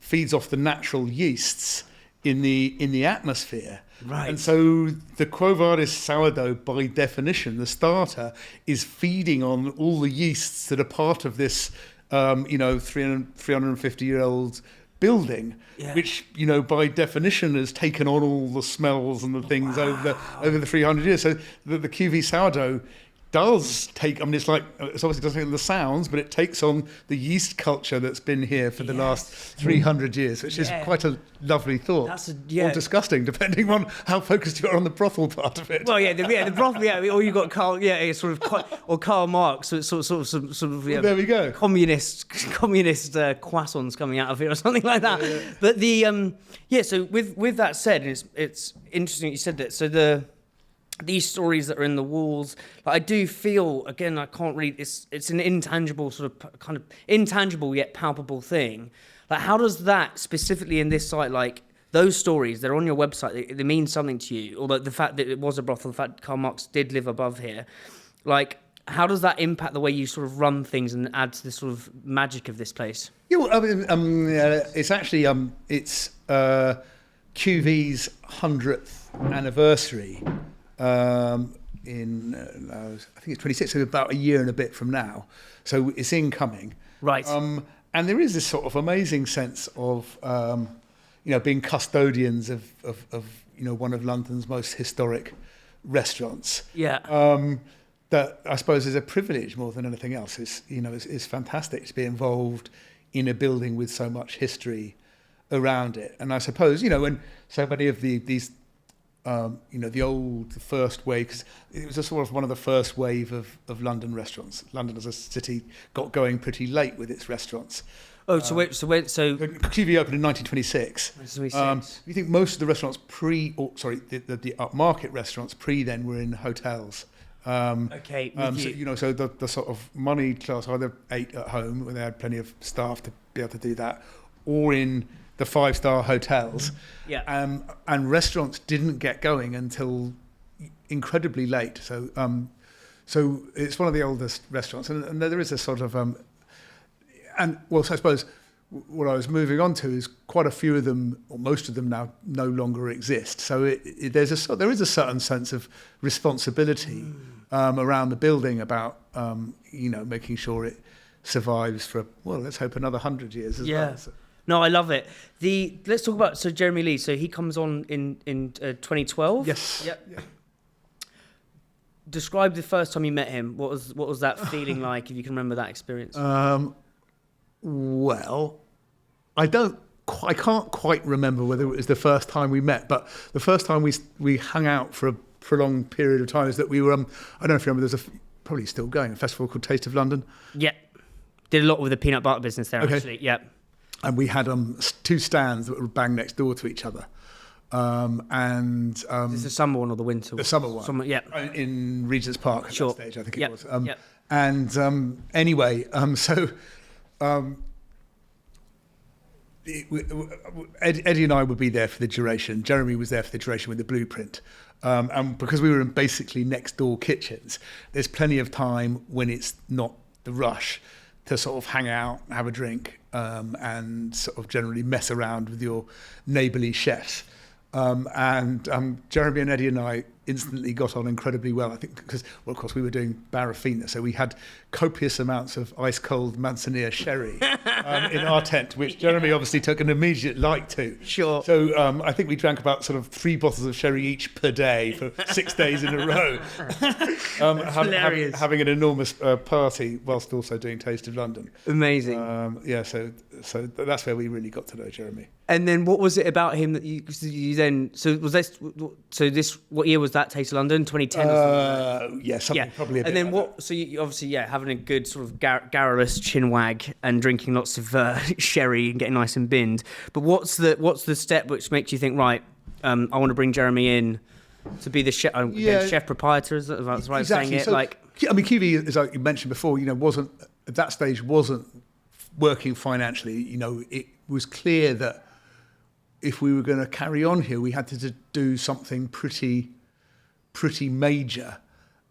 feeds off the natural yeasts in the atmosphere. Right. And so the Quo Vadis sourdough, by definition, the starter, is feeding on all the yeasts that are part of this, 350-year-old building, which by definition has taken on all the smells and the things over the 300 years. So the QV sourdough does take. It's obviously doesn't take the sounds, but it takes on the yeast culture that's been here for the last 300 years, which is quite a lovely thought. Or disgusting, depending on how focused you are on the brothel part of it. Well, the brothel, or you got Karl, or Karl Marx, so it's sort of well, there we go. Communist croissants coming out of it or something like that. Yeah. But so with that said, it's interesting you said that. So these stories that are in the walls, I do feel, again, I can't read, it's an intangible kind of intangible yet palpable thing. How does that specifically in this site, those stories, they're on your website, they mean something to you, although the fact that it was a brothel, the fact Karl Marx did live above here, how does that impact the way you sort of run things and add to the sort of magic of this place? Yeah, well, it's actually, it's QV's 100th anniversary. I think it's 26, so about a year and a bit from now. So it's incoming. Right. And there is this sort of amazing sense of, being custodians of one of London's most historic restaurants. Yeah. That I suppose is a privilege more than anything else. It's fantastic to be involved in a building with so much history around it. And I suppose, when so many of these the first wave, because it was a sort of one of the first wave of London restaurants. London as a city got going pretty late with its restaurants. QV opened in 1926. You think most of the restaurants the upmarket restaurants pre then were in hotels Okay, with So, you. so the sort of money class either ate at home when they had plenty of staff to be able to do that, or in the 5-star hotels. Yeah. And restaurants didn't get going until incredibly late. So so it's one of the oldest restaurants, and there is a sort of so I suppose what I was moving on to is quite a few of them, or most of them now, no longer exist. So there is a certain sense of responsibility around the building about making sure it survives for, let's hope another 100 years as well. So. No, I love it. Let's talk about Jeremy Lee. So he comes on in 2012. Yes. Yep. Yeah. Describe the first time you met him. What was that feeling like? If you can remember that experience. Well, I can't quite remember whether it was the first time we met, but the first time we hung out for a prolonged period of time is that we were. I don't know if you remember. There's probably still going a festival called Taste of London. Yeah, did a lot with the peanut butter business there actually. Yeah, and we had 2 stands that were bang next door to each other. Is this the summer one or the winter one? The summer one. Yeah. In Regent's Park at that stage, I think it was. And anyway, Eddie and I would be there for the duration. Jeremy was there for the duration with the blueprint. And because we were in basically next door kitchens, there's plenty of time when it's not the rush to sort of hang out, have a drink, and sort of generally mess around with your neighbourly chefs. Jeremy and Eddie and I instantly got on incredibly well, I think, because, of course, we were doing Barrafina, so we had copious amounts of ice-cold Manzanilla sherry in our tent, which Jeremy obviously took an immediate like to. Sure. So I think we drank about sort of 3 bottles of sherry each per day for 6 days in a row. Hilarious. Having an enormous party whilst also doing Taste of London. Amazing. So that's where we really got to know Jeremy. And then what was it about him that you then? So was this? So this? What year was that? Taste of London, 2010. Something probably. A bit and then like what? That. So you obviously having a good sort of garrulous chinwag and drinking lots of sherry and getting nice and binned. But what's the step which makes you think, right? I want to bring Jeremy in to be the chef. Chef proprietor. Is that right? Exactly. Saying it So, like. I mean, QV, as you mentioned before, wasn't at that stage wasn't working financially. It was clear that if we were going to carry on here, we had to do something pretty major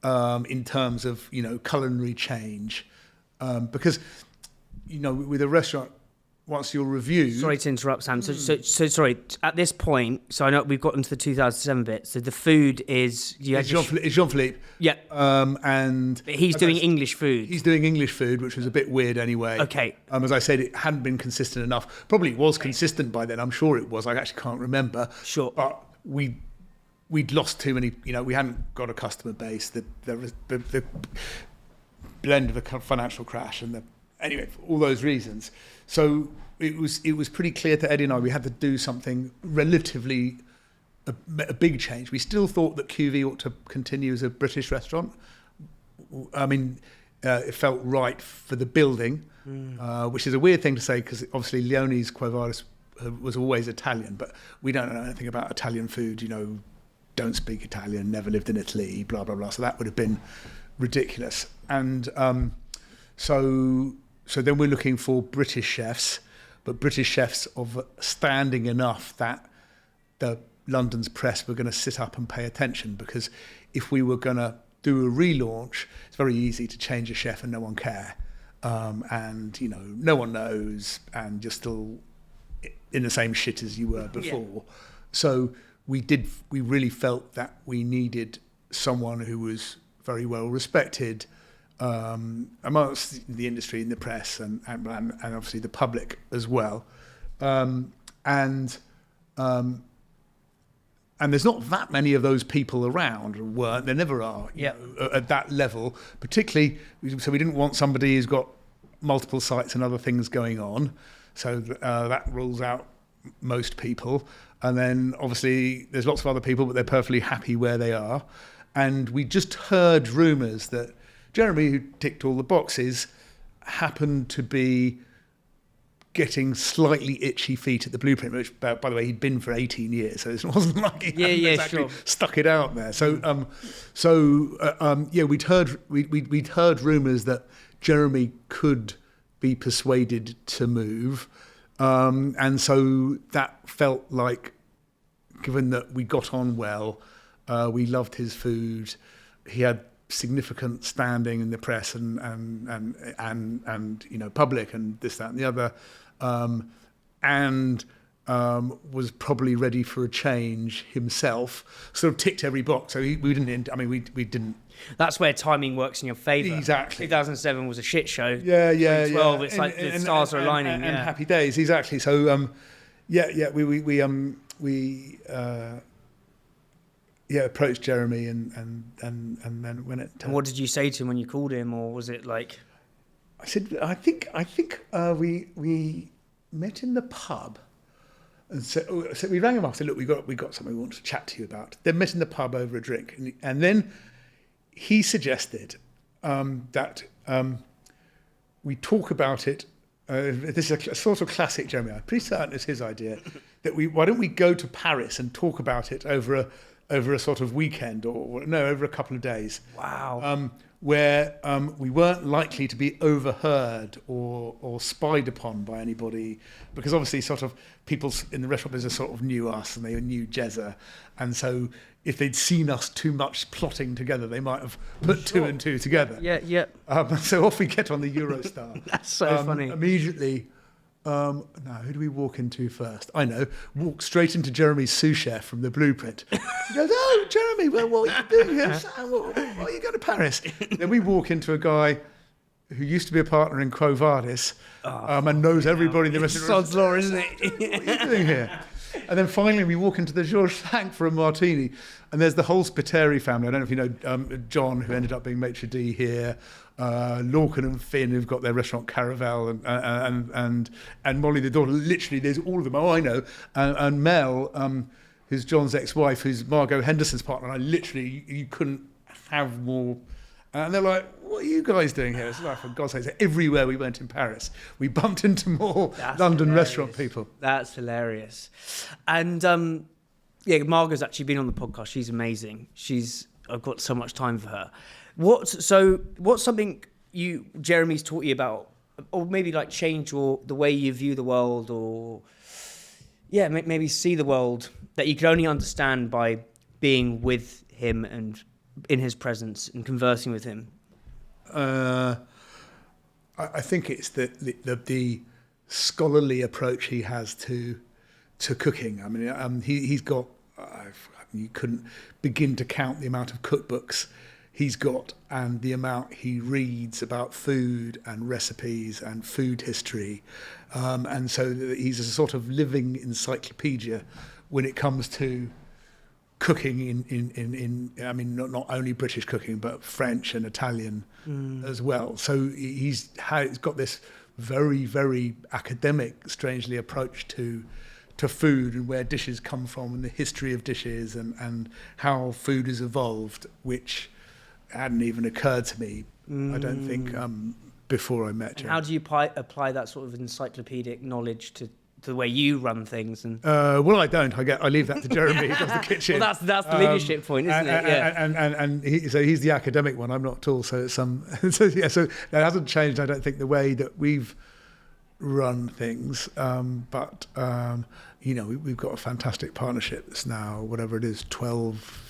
in terms of culinary change, because with a restaurant, once you're reviewed. Sorry to interrupt, Sam. So sorry. At this point, so I know we've got into the 2007 bit. So the food is It's Jean-Philippe. Yeah. And he's doing English food. He's doing English food, which was a bit weird anyway. Okay. As I said, it hadn't been consistent enough. Probably was consistent by then. I'm sure it was. I actually can't remember. Sure. But we'd lost too many. We hadn't got a customer base. The blend of the financial crash and anyway, for all those reasons. So it was pretty clear to Eddie and I we had to do something relatively a big change. We still thought that QV ought to continue as a British restaurant. I mean, it felt right for the building, which is a weird thing to say because obviously Leone's Quo Vadis was always Italian, but we don't know anything about Italian food. Don't speak Italian, never lived in Italy, blah blah blah. So that would have been ridiculous. And so then we're looking for British chefs, but British chefs of standing enough that the London's press were going to sit up and pay attention, because if we were going to do a relaunch, it's very easy to change a chef and no one care. And no one knows, and you're still in the same shit as you were before. Yeah. So we really felt that we needed someone who was very well respected amongst the industry and the press and obviously the public as well. And there's not that many of those people around, or weren't. There never are, at that level. Particularly, so we didn't want somebody who's got multiple sites and other things going on. So that rules out most people. And then obviously there's lots of other people, but they're perfectly happy where they are. And we just heard rumours that Jeremy, who ticked all the boxes, happened to be getting slightly itchy feet at the Blueprint, which, by the way, he'd been for 18 years, so it wasn't like he hadn't exactly stuck it out there. So, we'd heard rumours that Jeremy could be persuaded to move, and so that felt like, given that we got on well, we loved his food, he had significant standing in the press and public and this, that, and the other, was probably ready for a change himself. Sort of ticked every box. So we didn't. That's where timing works in your favour. Exactly. 2007 was a shit show. Yeah. 2012, it's like the stars are aligning. And happy days. Exactly. So approached Jeremy and then when it. And what did you say to him when you called him, or was it like? I said, I think we met in the pub, and so we rang him up. Said, look, we got something we want to chat to you about. Then met in the pub over a drink, and then he suggested that we talk about it. This is a sort of classic Jeremy. I'm pretty certain it's his idea that why don't we go to Paris and talk about it over a sort of weekend over a couple of days. Wow. Where we weren't likely to be overheard or spied upon by anybody, because obviously sort of people in the restaurant business sort of knew us and they knew Jezza, and so if they'd seen us too much plotting together, they might have put two and two together. Yeah. So off we get on the Eurostar. That's so funny. Immediately. Now, who do we walk into first? I know. Walk straight into Jeremy's sous chef from the Blueprint. He goes, "Oh, Jeremy, well, what are you doing here? Sam, why are you going to Paris?" Then we walk into a guy who used to be a partner in Quo Vadis and knows everybody in the restaurant. Sod's law, isn't it? What are you doing here? And then finally we walk into the Georges Cinq for a martini, and there's the whole Spiteri family. I don't know if you know John, who ended up being maitre d' here, Lorcan and Finn, who've got their restaurant Caravel, and Molly the daughter. Literally, there's all of them. Oh, I know. And Mel, who's John's ex-wife, who's Margot Henderson's partner. And you couldn't have more. And they're like, "What are you guys doing here?" It's like, for God's sake, everywhere we went in Paris, we bumped into more London restaurant people. That's hilarious. And Margot's actually been on the podcast. She's amazing. I've got so much time for her. What's something Jeremy's taught you about, or maybe like change the way you view the world, or maybe see the world that you can only understand by being with him and in his presence and conversing with him? I think it's the scholarly approach he has to cooking. I mean, he's got. You couldn't begin to count the amount of cookbooks he's got and the amount he reads about food and recipes and food history, and so he's a sort of living encyclopedia when it comes to cooking in I mean, not only British cooking, but French and Italian as well. So he's got this very, very academic, strangely, approach to food and where dishes come from and the history of dishes and how food has evolved, which hadn't even occurred to me, I don't think, before I met you. How do you apply that sort of encyclopedic knowledge to the way you run things? And well, I don't. I leave that to Jeremy. He does the kitchen. Well, that's the leadership point, isn't it? Yeah. And he's the academic one. I'm not at all. So it's so that hasn't changed. I don't think the way that we've run things. But we've got a fantastic partnership that's now whatever it is, 12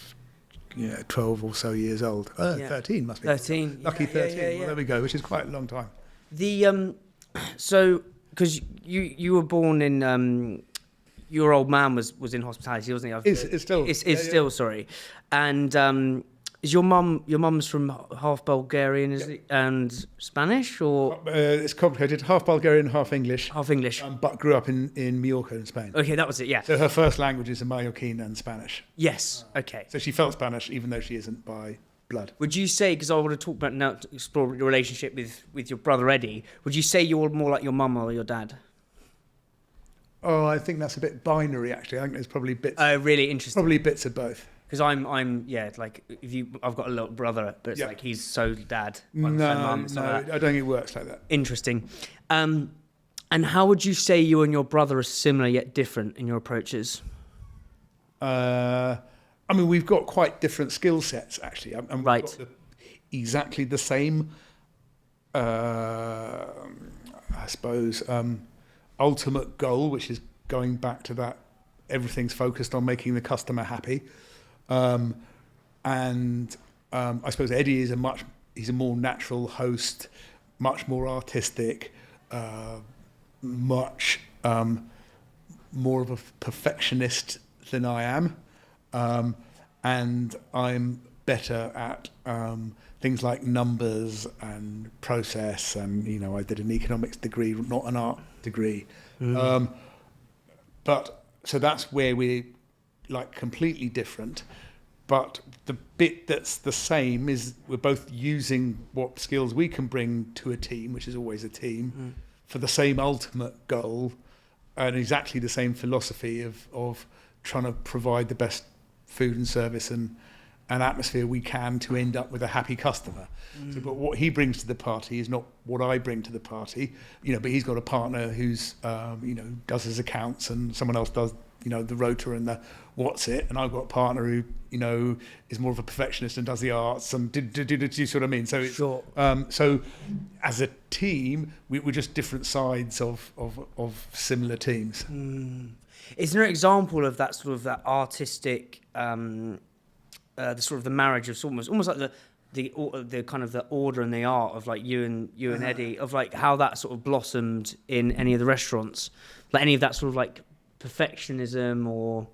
or so years old. 13 must be. 13. Lucky 13. Yeah. Well, there we go. Which is quite a long time. So. Because you were born in, your old man was in hospitality, wasn't he? It's still. It's still, sorry. And is your mum's from half Bulgarian, is it, and Spanish, or? It's complicated. Half Bulgarian, half English. Half English. But grew up in Mallorca in Spain. Okay, that was it. Yeah. So her first language is Mallorquin and Spanish. Yes. Okay. So she felt Spanish, even though she isn't by blood. Would you say, because I want to talk about now, to explore your relationship with your brother Eddie, would you say you're more like your mum or your dad? Oh, I think that's a bit binary, actually. I think there's probably bits. Really interesting. Probably bits of both. Because I've got a little brother, but it's like he's so dad. So mum, no, I don't think it works like that. Interesting. And how would you say you and your brother are similar yet different in your approaches? I mean, we've got quite different skill sets, actually. And we've Right. got exactly the same, I suppose, ultimate goal, which is going back to that, everything's focused on making the customer happy. And I suppose Eddie is he's a more natural host, much more artistic, much more of a perfectionist than I am. And I'm better at things like numbers and process, and I did an economics degree, not an art degree. But so that's where we're like completely different. But the bit that's the same is we're both using what skills we can bring to a team, which is always a team, for the same ultimate goal, and exactly the same philosophy of trying to provide the best food and service and atmosphere we can to end up with a happy customer. So, but what he brings to the party is not what I bring to the party, but he's got a partner who's, does his accounts, and someone else does, the rota and the what's it, and I've got a partner who, is more of a perfectionist and does the arts, and do you see what I mean? So it's, Sure. So as a team, we're just different sides of similar teams. Is there an example of that sort of that artistic, the sort of the marriage of almost like the kind of the order and the art of like you and Eddie, of like how that sort of blossomed in any of the restaurants, like any of that sort of like perfectionism, or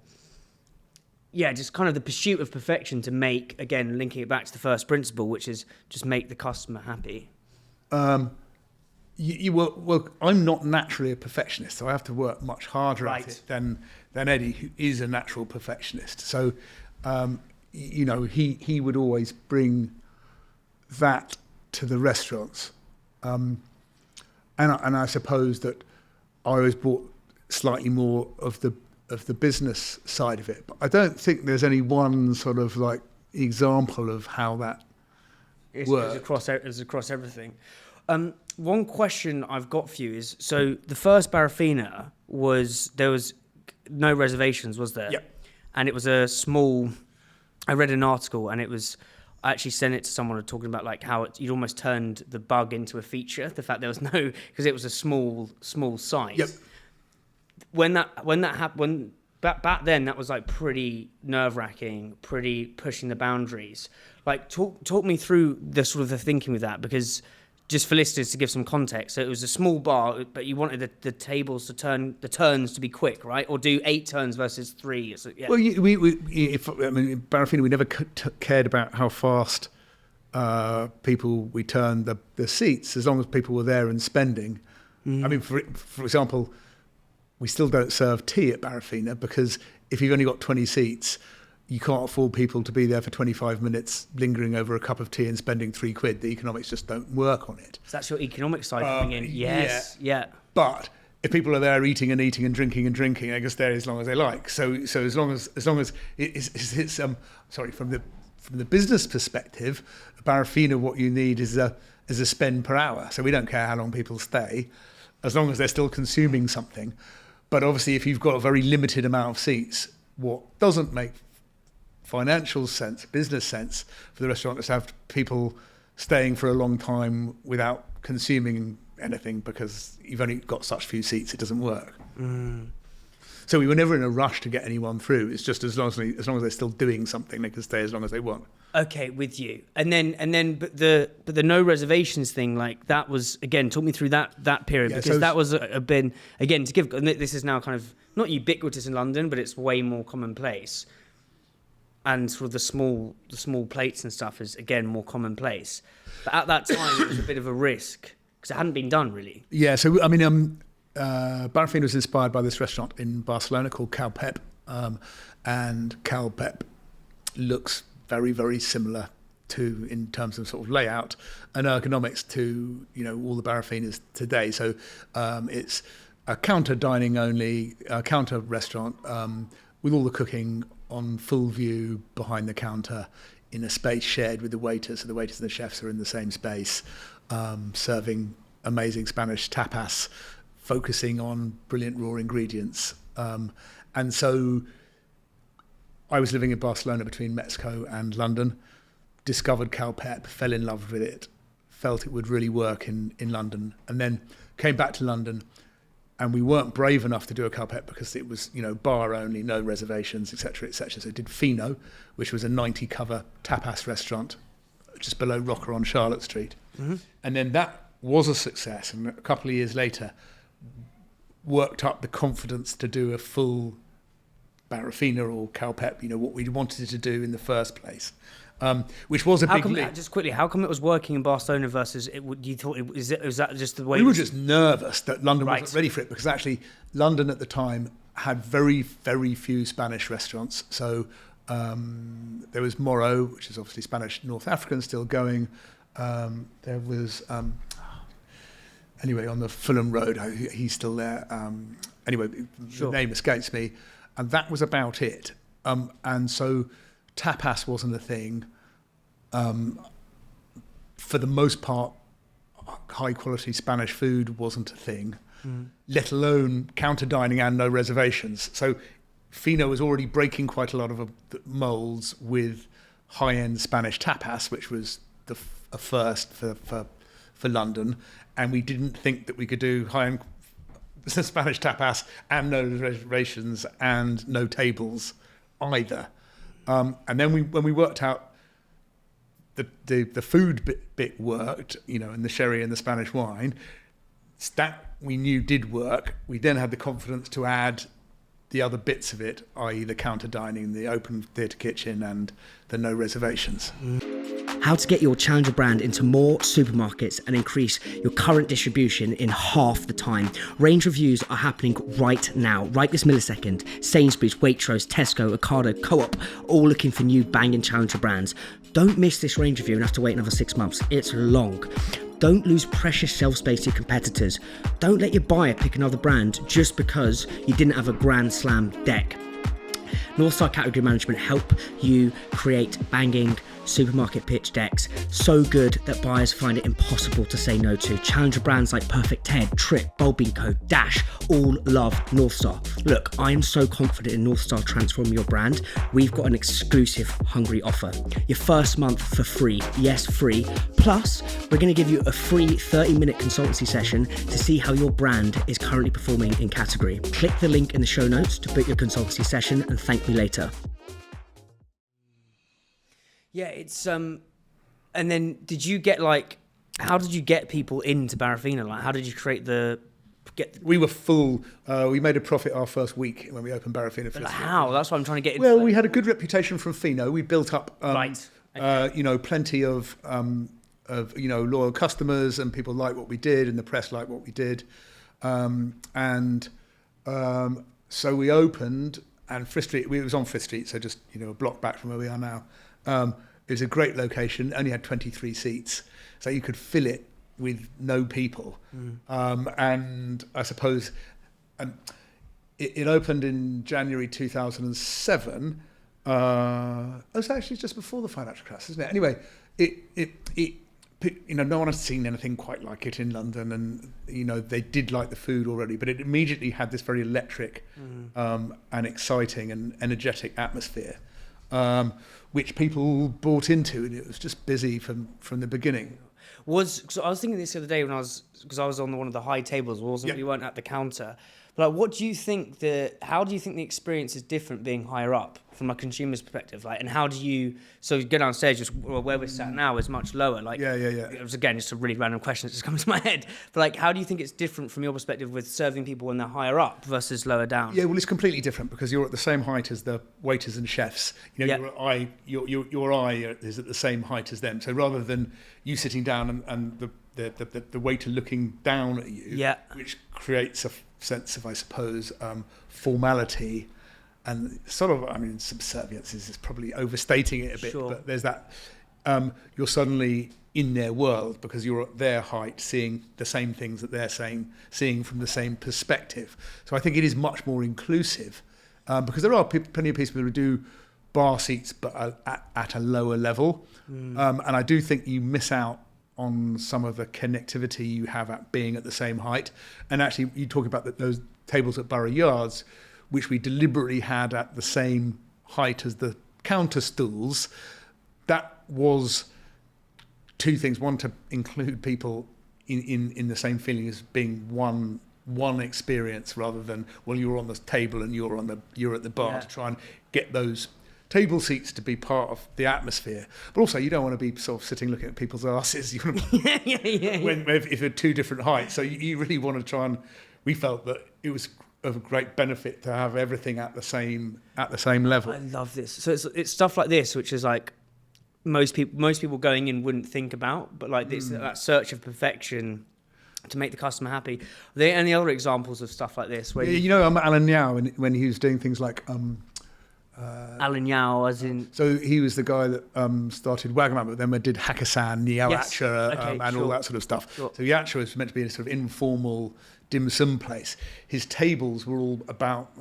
just kind of the pursuit of perfection to make, again, linking it back to the first principle, which is just make the customer happy? Well, I'm not naturally a perfectionist, so I have to work much harder at it than Eddie, who is a natural perfectionist. So, he would always bring that to the restaurants, and I suppose that I always brought slightly more of the business side of it. But I don't think there's any one sort of like example of how that works. It's across everything. One question I've got for you is, so the first Barrafina there was no reservations, was there? Yep. And it was a small, I read an article, and I actually sent it to someone talking about like how you'd almost turned the bug into a feature, the fact there was no, because it was a small site. Yep. When that happened, back then, that was like pretty nerve-wracking, pretty pushing the boundaries. Like talk me through the sort of the thinking with that, because just for listeners to give some context, so it was a small bar, but you wanted the tables to turn, the turns to be quick, right? Or do 8 turns versus 3. So, yeah. Well, Barrafina, we never cared about how fast we turned the seats, as long as people were there and spending. I mean, for example, we still don't serve tea at Barrafina, because if you've only got 20 seats, you can't afford people to be there for 25 minutes lingering over a cup of tea and spending £3. The economics just don't work on it. So that's your economic side coming in. Yes, yeah. But if people are there eating and drinking, they can stay as long as they like. So as long as it's from the business perspective, Barrafina, what you need is a spend per hour. So we don't care how long people stay, as long as they're still consuming something. But obviously, if you've got a very limited amount of seats, what doesn't make financial sense, business sense for the restaurant is to have people staying for a long time without consuming anything, because you've only got such few seats, it doesn't work. So we were never in a rush to get anyone through. It's just as long as they're still doing something, they can stay as long as they want. Okay, with you. And then but the no reservations thing, like that was, again, talk me through that period, because that was been, again, to give, and this is now kind of not ubiquitous in London, but it's way more commonplace. And sort of the small plates and stuff is, again, more commonplace. But at that time, it was a bit of a risk, because it hadn't been done, really. Yeah, so, I mean, Barrafina was inspired by this restaurant in Barcelona called Cal Pep. And Cal Pep looks very, very similar in terms of sort of layout and ergonomics to, all the Barrafinas today. So it's a counter dining only, counter restaurant with all the cooking on full view behind the counter in a space shared with the waiters. So the waiters and the chefs are in the same space, serving amazing Spanish tapas focusing on brilliant raw ingredients. And so I was living in Barcelona between Mexico and London, discovered Calpep, fell in love with it, felt it would really work in London, and then came back to London, and we weren't brave enough to do a Calpep because it was, bar only, no reservations, etc., etc. So I did Fino, which was a 90-cover tapas restaurant just below Rocker on Charlotte Street. Mm-hmm. And then that was a success, and a couple of years later worked up the confidence to do a full Barrafina or Calpep, what we wanted to do in the first place. Which was a big leap. Just quickly, how come it was working in Barcelona versus you thought was that just the way? We were just nervous that London wasn't ready for it, because actually London at the time had very, very few Spanish restaurants. So there was Moro, which is obviously Spanish North African, still going. There was anyway on the Fulham Road. He's still there. Anyway, the name escapes me, and that was about it. And so tapas wasn't a thing. For the most part, high quality Spanish food wasn't a thing, let alone counter dining and no reservations. So Fino was already breaking quite a lot of molds with high end Spanish tapas, which was a first for London. And we didn't think that we could do high end Spanish tapas and no reservations and no tables either. And then when we worked out the food bit worked, and the sherry and the Spanish wine, that we knew did work. We then had the confidence to add the other bits of it, i.e. the counter dining, the open theatre kitchen, and the no reservations. How to get your challenger brand into more supermarkets and increase your current distribution in half the time. Range reviews are happening right now, right this millisecond. Sainsbury's, Waitrose, Tesco, Ocado, Co-op, all looking for new banging challenger brands. Don't miss this range review and have to wait another 6 months. It's long. Don't lose precious shelf space to your competitors. Don't let your buyer pick another brand just because you didn't have a Grand Slam deck. Northstar Category Management help you create banging supermarket pitch decks so good that buyers find it impossible to say no to. Challenger brands like Perfect Ted, Trip, Bulb & Co, Dash all love Northstar. Look, I am so confident in Northstar transforming your brand. We've got an exclusive Hungry offer. Your first month for free. Yes, free. Plus, we're going to give you a free 30-minute consultancy session to see how your brand is currently performing in category. Click the link in the show notes to book your consultancy session and thank me later. Yeah, it's and then did you get how did you get people into Barrafina? How did you create We were full. We made a profit our first week when we opened Barrafina. How? That's what I'm trying to get into. Well, we had a good reputation from Fino. We built up, plenty of loyal customers, and people liked what we did, and the press liked what we did, so we opened. And Frith Street, it was on Frith Street, so just a block back from where we are now. It was a great location, only had 23 seats, so you could fill it with no people. And I suppose it opened in January 2007. It was actually just before the financial crisis, isn't it? Anyway, no one had seen anything quite like it in London, and they did like the food already, but it immediately had this very electric and exciting and energetic atmosphere, which people bought into, and it was just busy from the beginning. So I was thinking this the other day because I was on one of the high tables, we weren't at the counter. But what do you think how do you think the experience is different being higher up from a consumer's perspective? And how do you go downstairs, just where we're sat now is much lower. It was, again, just a really random question that just comes to my head. But how do you think it's different from your perspective with serving people when they're higher up versus lower down? Yeah, well, it's completely different because you're at the same height as the waiters and chefs. Your eye is at the same height as them. So rather than you sitting down and the waiter looking down at you, which creates a sense of, I suppose, formality and sort of, subservience is probably overstating it a bit, but there's that, you're suddenly in their world because you're at their height, seeing the same things that they're seeing from the same perspective. So I think it is much more inclusive because there are plenty of people who do bar seats but at a lower level. And I do think you miss out on some of the connectivity you have at being at the same height. And actually, you talk about those tables at Borough Yards, which we deliberately had at the same height as the counter stools. That was two things. One, to include people in the same feeling as being one experience, rather than, well, you're on the table and you're at the bar, to try and get those table seats to be part of the atmosphere. But also, you don't want to be sort of sitting looking at people's asses. You want to if you're two different heights. So you really want to try and. We felt that it was of great benefit to have everything at the same level. I love this. So it's stuff like this, which is like most people going in wouldn't think about, but like this that search of perfection to make the customer happy. Are there any other examples of stuff like this? Where Alan Yao, when he was doing things like Alan Yao, as in. So he was the guy that started Wagamama, but then we did Hakkasan, Yaoacha, and all that sort of stuff. Sure. So Yaoacha was meant to be a sort of informal dim sum place. His tables were all about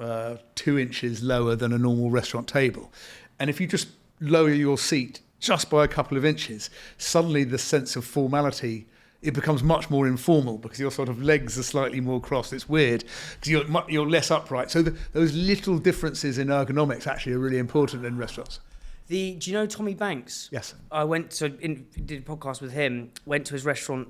2 inches lower than a normal restaurant table. And if you just lower your seat just by a couple of inches, suddenly the sense of formality, it becomes much more informal because your sort of legs are slightly more crossed. It's weird because you're less upright. So those little differences in ergonomics actually are really important in restaurants. Do you know Tommy Banks? Yes. I did a podcast with him, went to his restaurant,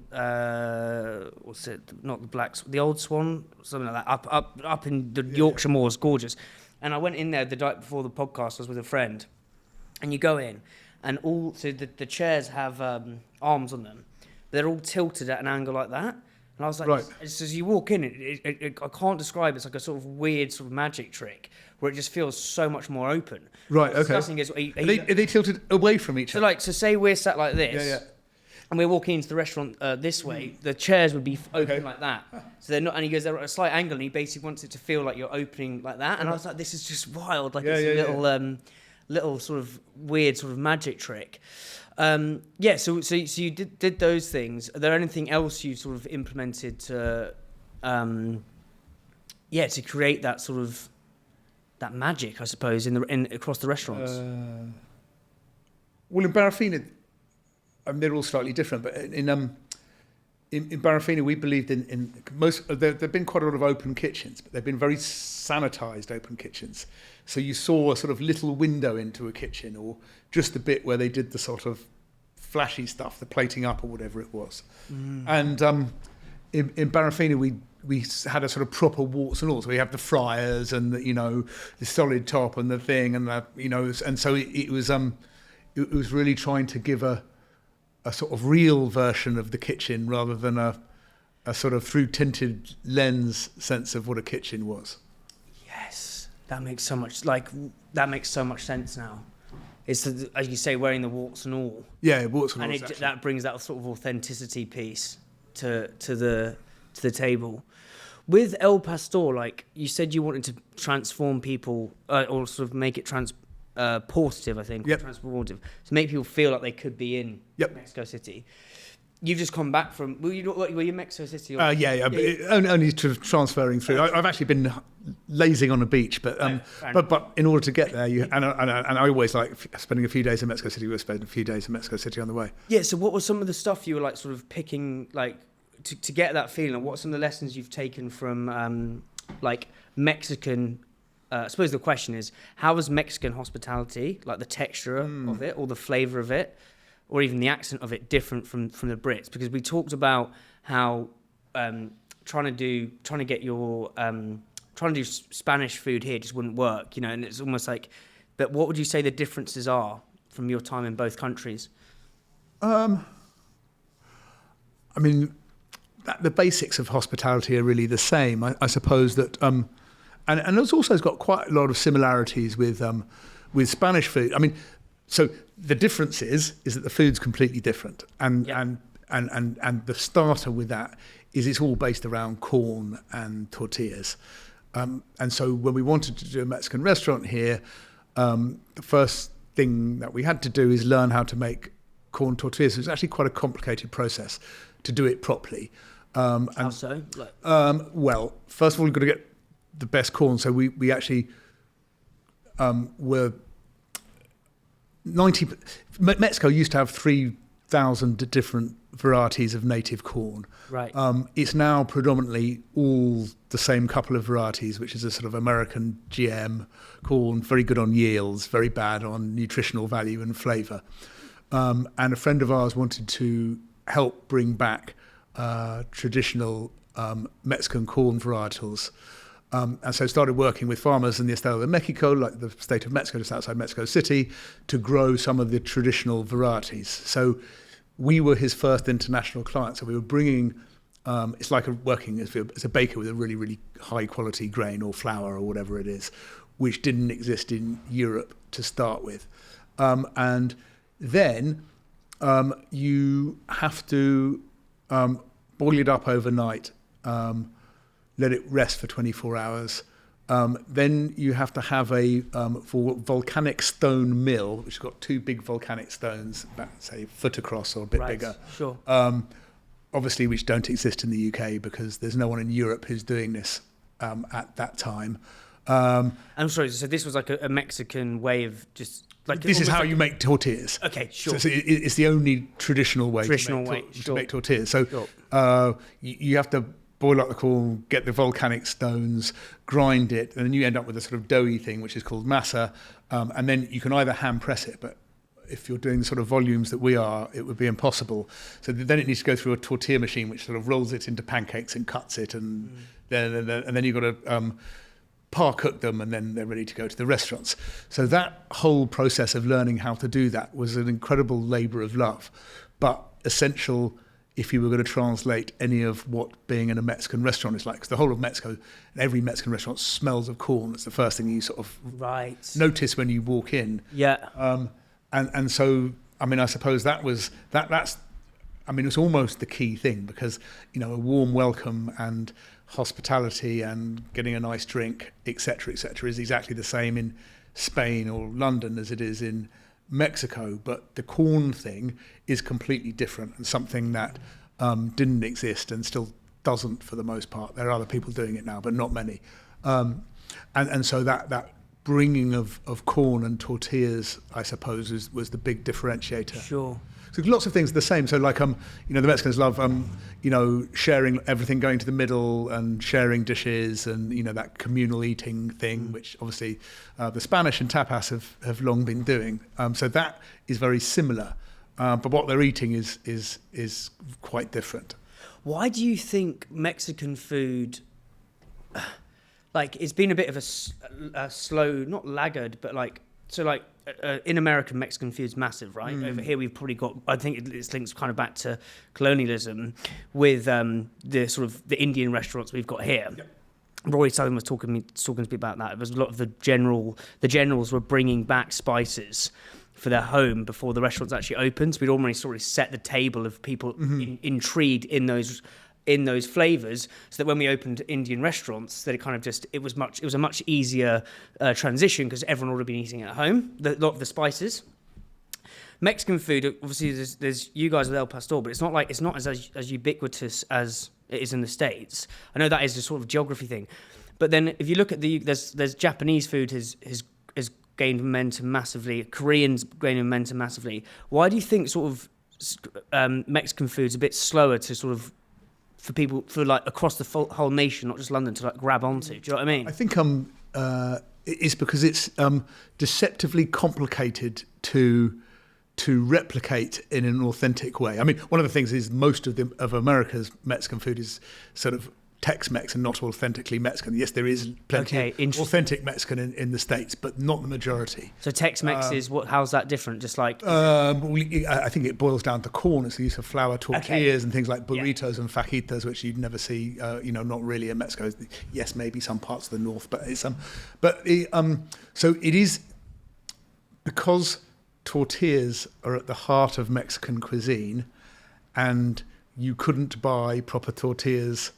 what's it, not the Blacks, the Old Swan, something like that, up in the Yorkshire Moors, gorgeous. And I went in there the night before the podcast, I was with a friend, and you go in, and the chairs have arms on them. They're all tilted at an angle like that. And I was like, right. As you walk in, I can't describe it. It's like a sort of weird sort of magic trick where it just feels so much more open. Right, okay. Is, are they tilted away from each other? So say we're sat like this, and we're walking into the restaurant this way, the chairs would be open like that. So they're not, and he goes, they're at a slight angle, and he basically wants it to feel like you're opening like that. And I was like, this is just wild. Like it's a little sort of weird sort of magic trick. So you did those things. Are there anything else you sort of implemented to create that sort of that magic, I suppose, in across the restaurants? Well, in Barrafina, they're all slightly different, but in Barrafina, we believed in most. There've been quite a lot of open kitchens, but they've been very sanitized open kitchens. So you saw a sort of little window into a kitchen, or just the bit where they did the sort of flashy stuff, the plating up or whatever it was. And in Barrafina, we had a sort of proper warts and all. So we have the fryers and the solid top and the thing and and so it was really trying to give a sort of real version of the kitchen rather than a sort of through tinted lens sense of what a kitchen was. Yes, that makes so much sense now. It's, as you say, wearing the warts and all. Yeah, warts and all. And that brings that sort of authenticity piece to the table. With El Pastor, like you said, you wanted to transform people or sort of make it transportative, I think. Yep. Transportative. To make people feel like they could be in Mexico City. You've just come back from. Were you in Mexico City? Only transferring through. I've actually been lazing on a beach, but in order to get there, and I always like spending a few days in Mexico City. We're spending a few days in Mexico City on the way. Yeah. So, what was some of the stuff you were like sort of picking, like to get that feeling? What are some of the lessons you've taken from like Mexican? I suppose the question is, how was Mexican hospitality, like the texture of it, or the flavour of it, or even the accent of it, different from the Brits? Because we talked about how trying to do Spanish food here just wouldn't work, and it's almost like. But what would you say the differences are from your time in both countries? I mean, the basics of hospitality are really the same. I suppose that, and it's also got quite a lot of similarities with Spanish food. I mean. So the difference is that the food's completely different, and the starter with that is it's all based around corn and tortillas, and so when we wanted to do a Mexican restaurant here, the first thing that we had to do is learn how to make corn tortillas. It was actually quite a complicated process to do it properly. How so? Well, first of all, you've got to get the best corn. So we actually were. Mexico used to have 3 thousand different varieties of native corn. Right. It's now predominantly all the same couple of varieties, which is a sort of American GM corn, very good on yields, very bad on nutritional value and flavour. And a friend of ours wanted to help bring back traditional Mexican corn varietals. And so started working with farmers in the Estado de Mexico, like the state of Mexico, just outside Mexico City, to grow some of the traditional varieties. So we were his first international client. So we were bringing, it's like working as a baker with a really, really high quality grain or flour or whatever it is, which didn't exist in Europe to start with. And then you have to boil it up overnight, let it rest for 24 hours. Then you have to have a volcanic stone mill, which has got two big volcanic stones, about, say, a foot across or a bit bigger. Sure. Obviously, which don't exist in the UK because there's no one in Europe who's doing this at that time. I'm sorry, so this was like a Mexican way of just... like This is how you make tortillas. Okay, sure. So it's the only traditional way to make tortillas. So you have to boil up the corn, get the volcanic stones, grind it, and then you end up with a sort of doughy thing, which is called masa. And then you can either hand press it, but if you're doing the sort of volumes that we are, it would be impossible. So then it needs to go through a tortilla machine, which sort of rolls it into pancakes and cuts it, and then you've got to par cook them, and then they're ready to go to the restaurants. So that whole process of learning how to do that was an incredible labour of love, but essential if you were going to translate any of what being in a Mexican restaurant is like. Because the whole of Mexico, every Mexican restaurant smells of corn. It's the first thing you sort of notice when you walk in. Yeah. And so, I mean, I suppose that's it's almost the key thing, because, you know, a warm welcome and hospitality and getting a nice drink, etc., is exactly the same in Spain or London as it is in Mexico. But the corn thing is completely different, and something that didn't exist and still doesn't for the most part. There are other people doing it now, but not many. And so that bringing of corn and tortillas, I suppose, was the big differentiator. Sure. So lots of things are the same. So like, the Mexicans love, sharing everything, going to the middle and sharing dishes, and, that communal eating thing, which obviously the Spanish and tapas have long been doing. So that is very similar. But what they're eating is quite different. Why do you think Mexican food, it's been a bit of a slow, not laggard, but in America, Mexican food's massive, right? Over here, we've probably got, I think it links kind of back to colonialism with the sort of the Indian restaurants we've got here. Yep. Roy Southern was talking to me about that. It was a lot of the generals were bringing back spices for their home before the restaurants actually opened. So we'd already sort of set the table of people intrigued in those flavors, so that when we opened Indian restaurants, that it was a much easier transition, because everyone would have been eating at home, a lot of the spices. Mexican food, obviously there's you guys with El Pastor, but it's not as ubiquitous as it is in the States. I know that is a sort of geography thing, but then if you look at there's Japanese food has gained momentum massively, Korean's gained momentum massively. Why do you think sort of Mexican food's a bit slower to sort of, for people, for across the whole nation, not just London, to grab onto? Do you know what I mean? I think it's because it's deceptively complicated to replicate in an authentic way. I mean, one of the things is most of America's Mexican food is sort of Tex-Mex and not authentically Mexican. Yes, there is plenty of authentic Mexican in the States, but not the majority. So Tex-Mex is what? How's that different? Just like I think it boils down to corn. It's the use of flour tortillas and things like burritos and fajitas, which you'd never see. Not really in Mexico. Yes, maybe some parts of the north, but it's so it is, because tortillas are at the heart of Mexican cuisine, and you couldn't buy proper tortillas,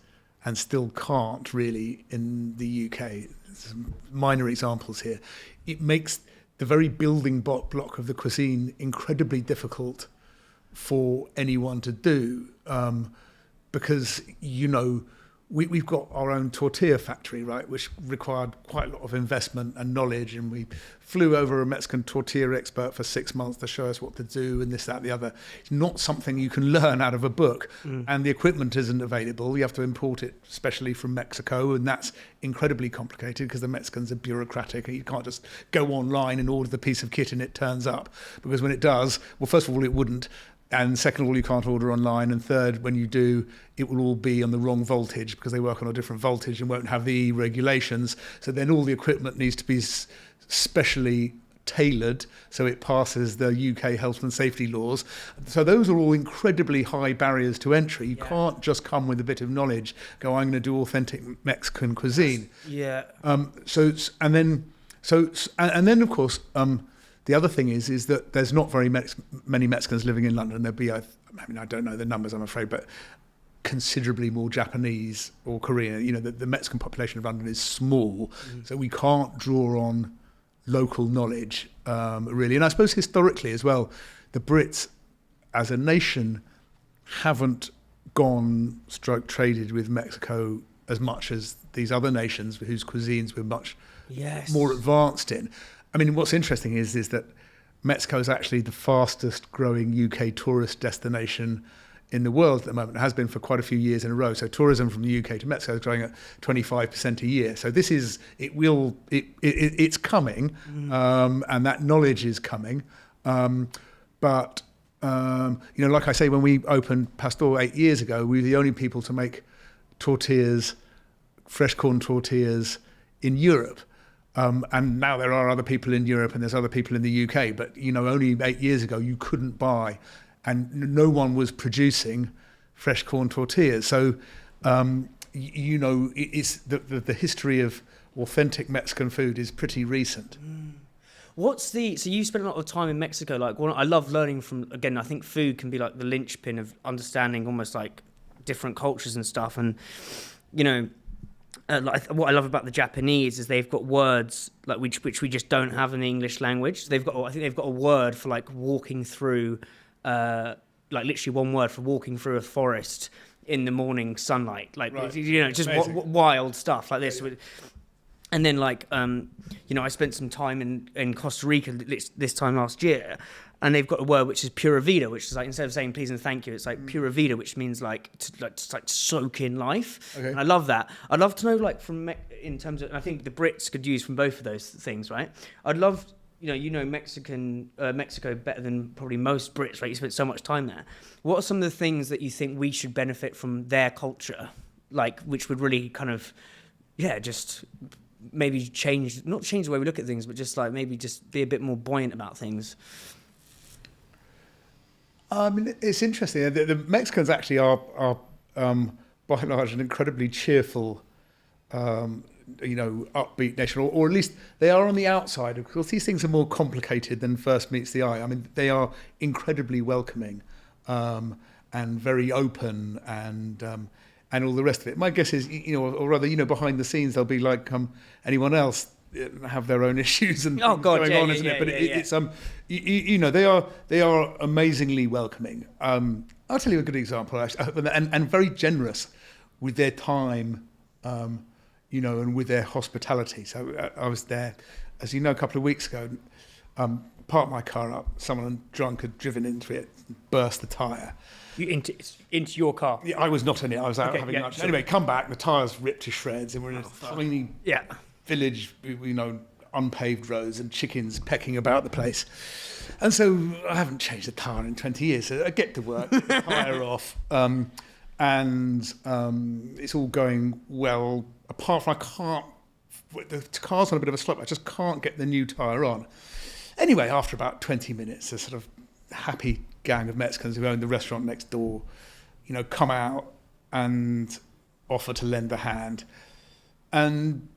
and still can't really in the UK. Some minor examples here. It makes the very building block of the cuisine incredibly difficult for anyone to do, because we've got our own tortilla factory, right, which required quite a lot of investment and knowledge, and we flew over a Mexican tortilla expert for 6 months to show us what to do and this, that, the other. It's not something you can learn out of a book, and the equipment isn't available. You have to import it, especially from Mexico, and that's incredibly complicated because the Mexicans are bureaucratic, and you can't just go online and order the piece of kit and it turns up, because when it does, well, first of all, it wouldn't. And second of all, you can't order online. And third, when you do, it will all be on the wrong voltage because they work on a different voltage and won't have the regulations. So then all the equipment needs to be specially tailored so it passes the UK health and safety laws. So those are all incredibly high barriers to entry. You can't just come with a bit of knowledge, go, I'm going to do authentic Mexican cuisine. And then, of course, the other thing is that there's not very many Mexicans living in London. There'd be, I don't know the numbers, I'm afraid, but considerably more Japanese or Korean. You know, the Mexican population of London is small, so we can't draw on local knowledge, really. And I suppose historically as well, the Brits as a nation haven't gone stroke traded with Mexico as much as these other nations whose cuisines we're much more advanced in. I mean, what's interesting is that Mexico is actually the fastest growing UK tourist destination in the world at the moment. It has been for quite a few years in a row. So tourism from the UK to Mexico is growing at 25% a year. So this is, it's coming, and that knowledge is coming. But like I say, when we opened Pastor 8 years ago, we were the only people to make tortillas, fresh corn tortillas in Europe. And now there are other people in Europe and there's other people in the UK, but only 8 years ago you couldn't buy, and no one was producing fresh corn tortillas. So it's the history of authentic Mexican food is pretty recent. So you spent a lot of time in Mexico. Like, I love learning from, again, I think food can be like the linchpin of understanding almost like different cultures and stuff. And what I love about the Japanese is they've got words like which we just don't have in the English language. I think they've got a word for like walking through, like literally one word for walking through a forest in the morning sunlight, like right. Just wild stuff like this. And then I spent some time in Costa Rica this time last year. And they've got a word which is pura vida, which is like, instead of saying please and thank you, it's like pura vida, which means to soak in life. Okay. And I love that. I'd love to know in terms of, I think the Brits could use from both of those things, right? I'd love, Mexico better than probably most Brits, right? You spent so much time there. What are some of the things that you think we should benefit from their culture, like, which would really kind of, just maybe not change the way we look at things, but just like maybe just be a bit more buoyant about things? I mean, it's interesting. The Mexicans actually are by and large an incredibly cheerful, upbeat nation, or at least they are on the outside. Of course, these things are more complicated than first meets the eye. I mean, they are incredibly welcoming and very open and all the rest of it. My guess is, or rather, behind the scenes, they'll be like anyone else. Have their own issues and things going on, isn't it? But it's they are amazingly welcoming. I'll tell you a good example, actually, and very generous with their time, and with their hospitality. So I was there, as you know, a couple of weeks ago. Parked my car up. Someone drunk had driven into it, burst the tyre. Into your car? Yeah, I was not in it. I was out having lunch. Sure. Anyway, come back. The tyre's ripped to shreds, and we're in a tiny village, unpaved roads and chickens pecking about the place. And so I haven't changed the tyre in 20 years. So I get to work, the tyre off, and it's all going well, apart from the car's on a bit of a slope. I just can't get the new tyre on. Anyway, after about 20 minutes, a sort of happy gang of Mexicans who own the restaurant next door, come out and offer to lend a hand. And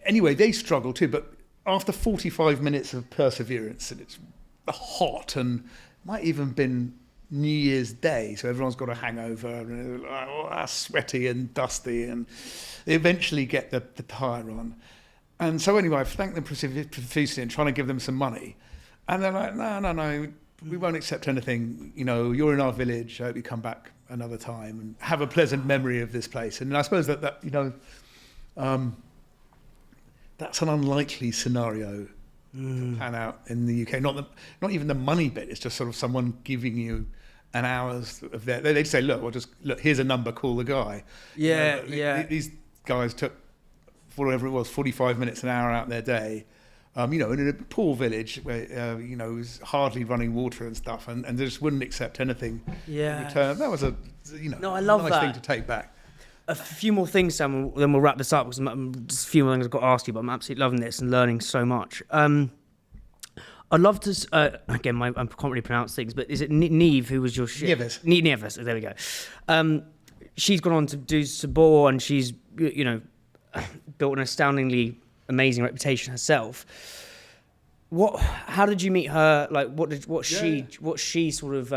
anyway, they struggle too, but after 45 minutes of perseverance, and it's hot and might even been New Year's Day, so everyone's got a hangover and sweaty and dusty, and they eventually get the tyre on. And so anyway, I thanked them profusely and trying to give them some money. And they're like, no, we won't accept anything. You know, you're in our village. I hope you come back another time and have a pleasant memory of this place. And I suppose that you know, that's an unlikely scenario to pan out in the UK. Not even the money bit. It's just sort of someone giving you an hour's of their. They'd say, look, here's a number. Call the guy. Yeah, you know, These guys took whatever it was, 45 minutes, an hour out of their day. You know, in a poor village where, you know, it was hardly running water and stuff, and they just wouldn't accept anything in return. That was a, you know, I love nice that. thing to take back. A few more things, Sam, then we'll wrap this up, because just a few more things I've got to ask you, but I'm absolutely loving this and learning so much. I'd love to, again, I can't really pronounce things, but is it Nieves who was your ship? Nieves, there we go. She's gone on to do Sabor, and she's, you know, built an astoundingly amazing reputation herself. How did you meet her? Like, what she sort of,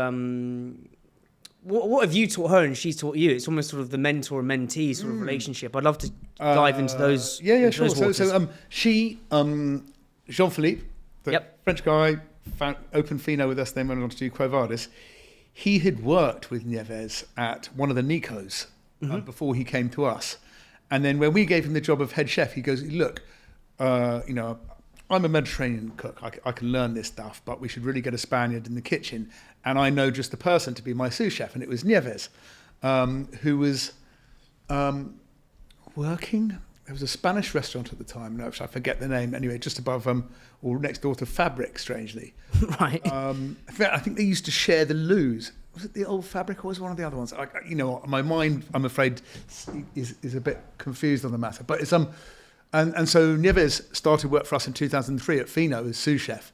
what have you taught her and she's taught you? It's almost sort of the mentor and mentee sort of relationship. I'd love to dive into those. Yeah, sure. So she, Jean-Philippe, the French guy, opened Fino with us, then went on to do Quo Vadis. He had worked with Nieves at one of the Nicos before he came to us. And then when we gave him the job of head chef, he goes, look, you know, I'm a Mediterranean cook. I can learn this stuff, but we should really get a Spaniard in the kitchen. And I know just the person to be my sous chef. And it was Nieves, who was working. There was a Spanish restaurant at the time. No, I forget the name. Anyway, just above or next door to Fabric, strangely. Right. I think they used to share the loos. Was it the Old Fabric, or was it one of the other ones? You know, my mind, I'm afraid, is a bit confused on the matter. But it's and so Nieves started work for us in 2003 at Fino as sous chef,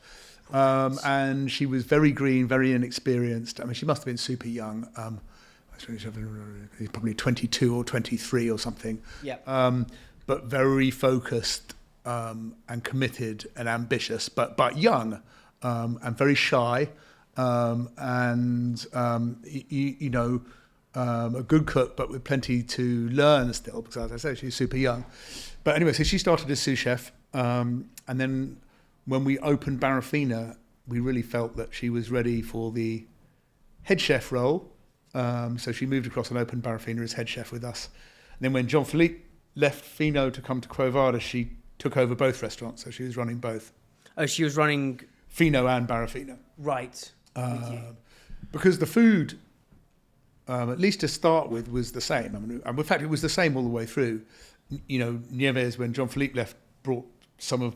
and she was very green, very inexperienced. I mean, she must have been super young. Probably 22 or 23 or something. Yeah. But very focused and committed and ambitious, but young and very shy. You know, a good cook, but with plenty to learn still, because as I say, she's super young. But anyway, so she started as sous chef, and then when we opened Barrafina, we really felt that she was ready for the head chef role. So she moved across and opened Barrafina as head chef with us. And then when Jean-Philippe left Fino to come to Quo Vadis, she took over both restaurants, so she was running both. Oh, she was running Fino and Barrafina. Right. Because the food, at least to start with, was the same. I mean, in fact, it was the same all the way through. You know, Nieves, when Jean-Philippe left, brought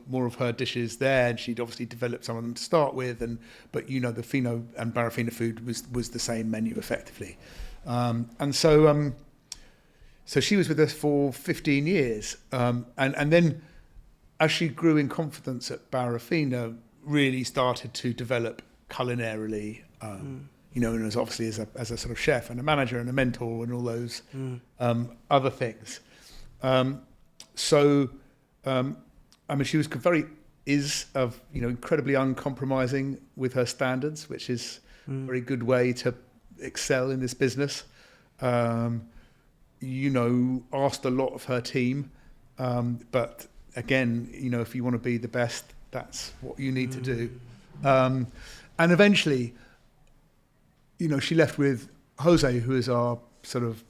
more of her dishes there, and she'd obviously developed some of them to start with. But you know, the Fino and Barrafina food was the same menu effectively. So she was with us for 15 years, and then as she grew in confidence at Barrafina, really started to develop culinarily, you know, and as obviously as a sort of chef and a manager and a mentor and all those other things. I mean, she was incredibly uncompromising with her standards, which is a very good way to excel in this business. You know, asked a lot of her team, but again, you know, if you want to be the best, that's what you need to do. And eventually, you know, she left with Jose, who is our sort of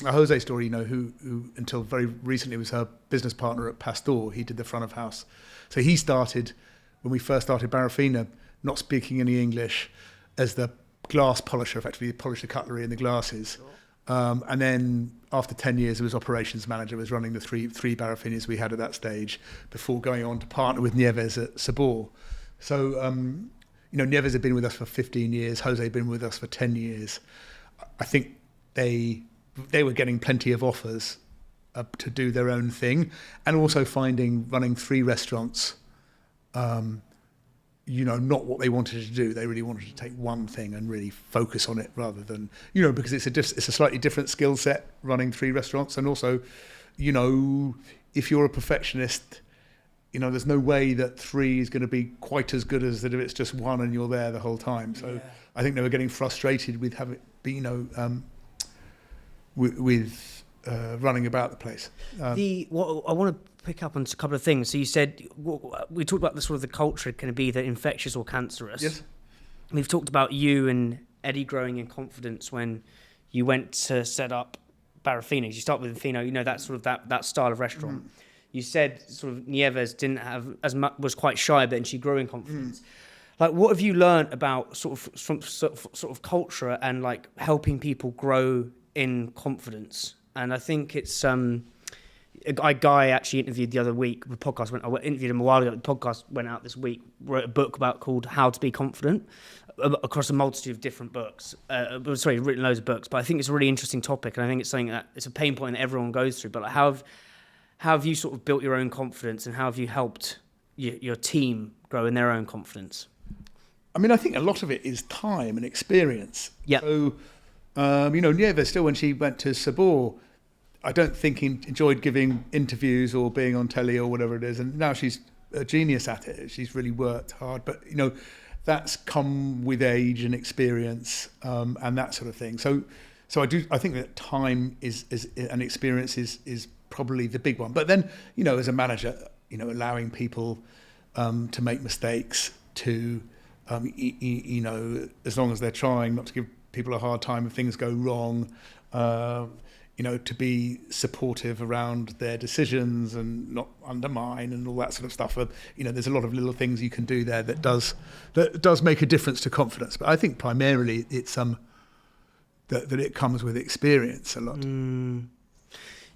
a Jose story, you know, who until very recently was her business partner at Pastor. He did the front of house. So he started, when we first started Barrafina, not speaking any English, as the glass polisher, effectively polished the cutlery and the glasses. And then after 10 years, he was operations manager, was running the three Barrafinas we had at that stage, before going on to partner with Nieves at Sabor. So, you know, Nieves had been with us for 15 years. Jose had been with us for 10 years. I think they were getting plenty of offers to do their own thing, and also running 3 restaurants, you know, not what they wanted to do. They really wanted to take one thing and really focus on it, rather than, you know, because it's a slightly different skill set running 3 restaurants. And also, you know, if you're a perfectionist, you know, there's no way that 3 is going to be quite as good as that if it's just 1 and you're there the whole time. So yeah. I think they were getting frustrated with having, you know, with running about the place. I want to pick up on a couple of things. So you said, we talked about the sort of the culture, can it be that infectious or cancerous? Yes. we've talked about you and Eddie growing in confidence when you went to set up Barrafina. You start with Fino, that sort of that style of restaurant. You said sort of Nieves didn't have as much, was quite shy, but then she grew in confidence. Like, what have you learned about sort of culture and like helping people grow in confidence? And I think it's a guy actually interviewed the other week. The podcast I interviewed him a while ago. The podcast went out this week. Wrote a book called How to Be Confident, across a multitude of different books. Written loads of books. But I think it's a really interesting topic, and I think it's something that it's a pain point that everyone goes through. But like, how have you sort of built your own confidence, and how have you helped your team grow in their own confidence? I mean, I think a lot of it is time and experience. Yeah. So, Nieves, still when she went to Sabor, I don't think he enjoyed giving interviews or being on telly or whatever it is. And now she's a genius at it. She's really worked hard. But, that's come with age and experience and that sort of thing. So I think that time is and experience is probably the big one. But then, as a manager, allowing people to make mistakes, to as long as they're trying, not to give people a hard time if things go wrong, to be supportive around their decisions and not undermine and all that sort of stuff. There's a lot of little things you can do there that does make a difference to confidence. But I think primarily it's that it comes with experience a lot.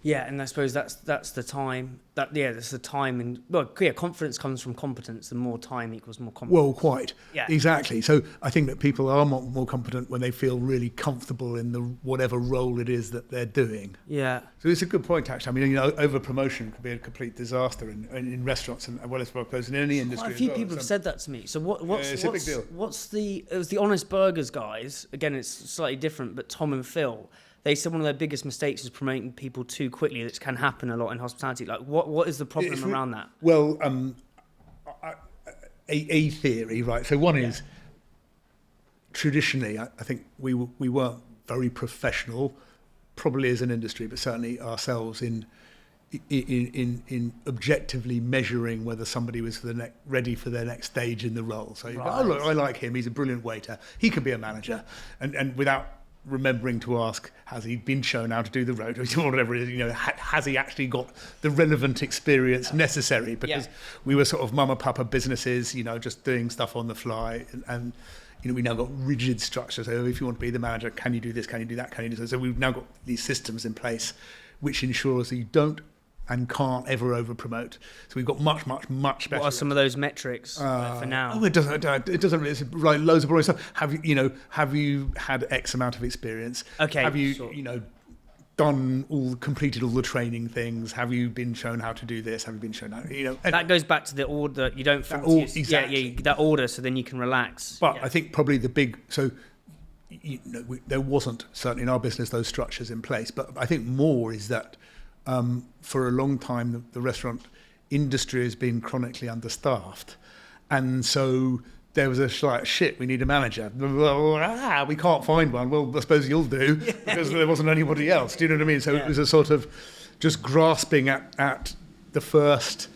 Yeah, and I suppose that's the time. That's the time, and confidence comes from competence. The more time equals more competence. Well, quite. Yeah. Exactly. So I think that people are more competent when they feel really comfortable in the whatever role it is that they're doing. Yeah. So it's a good point, actually. I mean, over promotion can be a complete disaster in restaurants and as well as in any industry. Quite a few people have said that to me. So it's a big deal. It was the Honest Burgers guys. Again, it's slightly different, but Tom and Phil. They said one of their biggest mistakes is promoting people too quickly. That can happen a lot in hospitality. Like, what is the problem around that? Well, a theory, right? So one is traditionally, I think we weren't very professional, probably as an industry, but certainly ourselves in objectively measuring whether somebody was ready for their next stage in the role. So you go, oh look, I like him. He's a brilliant waiter. He can be a manager, and without remembering to ask, has he been shown how to do the rotary or whatever it is, has he actually got the relevant experience necessary? Because we were sort of mama papa businesses, just doing stuff on the fly, and we now got rigid structures. So if you want to be the manager, can you do this? Can you do that? Can you do this? So we've now got these systems in place which ensures that you don't and can't ever over promote. So we've got much better. What are some of those metrics for now? Oh, it doesn't. It's like loads of boring stuff. Have you had X amount of experience? Okay. Have you completed all the training things? Have you been shown how to do this? Have you been shown how? That goes back to the order. You don't fancy exactly that order, so then you can relax. But I think probably the big there wasn't certainly in our business those structures in place. But I think more is that. For a long time, the restaurant industry has been chronically understaffed. And so there was shit, we need a manager. We can't find one. Well, I suppose you'll do, because there wasn't anybody else. Do you know what I mean? So it was a sort of just grasping at the first,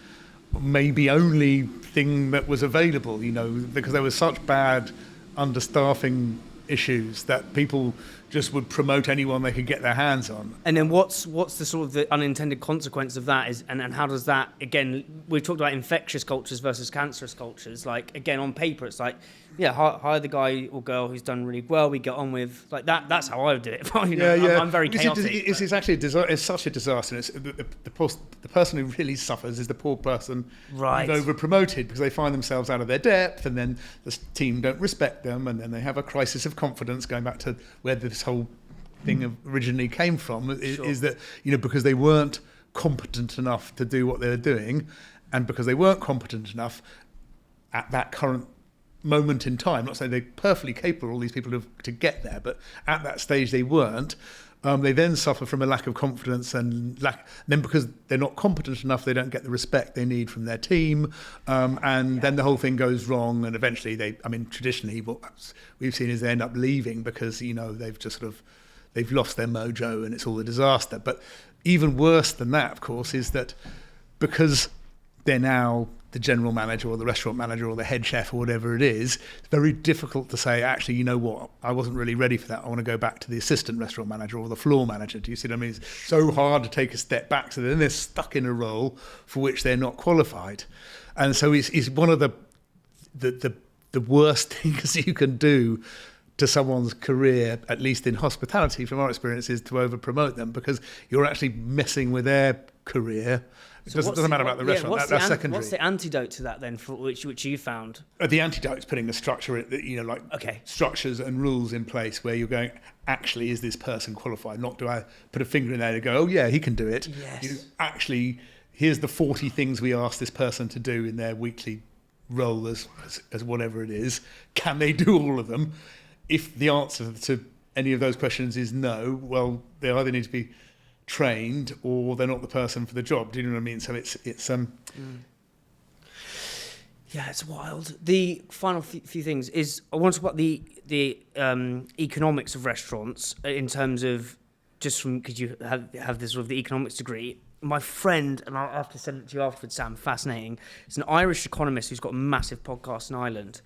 maybe only thing that was available, because there was such bad understaffing issues that people just would promote anyone they could get their hands on. And then what's the sort of the unintended consequence of that is, and how does that, again, we've talked about infectious cultures versus cancerous cultures. Like, again, on paper, it's like, hire the guy or girl who's done really well, we get on with, like that. That's how I would do it. I'm very chaotic. It's actually it's such a disaster. It's the person who really suffers is the poor person who's over promoted, because they find themselves out of their depth, and then the team don't respect them, and then they have a crisis of confidence, going back to where this whole thing originally came from, is that because they weren't competent enough to do what they were doing, and because they weren't competent enough at that current moment in time, not saying they're perfectly capable, all these people to get there, but at that stage they weren't. They then suffer from a lack of confidence, and then because they're not competent enough, they don't get the respect they need from their team, then the whole thing goes wrong, and eventually traditionally what we've seen is they end up leaving because they've lost their mojo, and it's all a disaster. But even worse than that, of course, is that because they're now the general manager or the restaurant manager or the head chef or whatever it is, it's very difficult to say, actually, you know what, I wasn't really ready for that. I want to go back to the assistant restaurant manager or the floor manager. Do you see what I mean? It's so hard to take a step back. So then they're stuck in a role for which they're not qualified. And so it's one of the worst things you can do to someone's career, at least in hospitality, from our experience, is to over-promote them, because you're actually messing with their career. It doesn't matter about the restaurant. That's secondary. What's the antidote to that then, for which you found? The antidote is putting a structure, structures and rules in place where you're going, actually, is this person qualified? Not do I put a finger in there to go, oh yeah, he can do it. Yes. Actually, here's the 40 things we ask this person to do in their weekly role as whatever it is. Can they do all of them? If the answer to any of those questions is no, well, they either need to be trained or they're not the person for the job. Do you know what I mean? So it's Yeah, it's wild. The final few things is, I want to talk about the economics of restaurants in terms of, just from, because you have this sort of the economics degree. My friend, and I'll have to send it to you afterwards, Sam, fascinating. It's an Irish economist who's got a massive podcast in Ireland.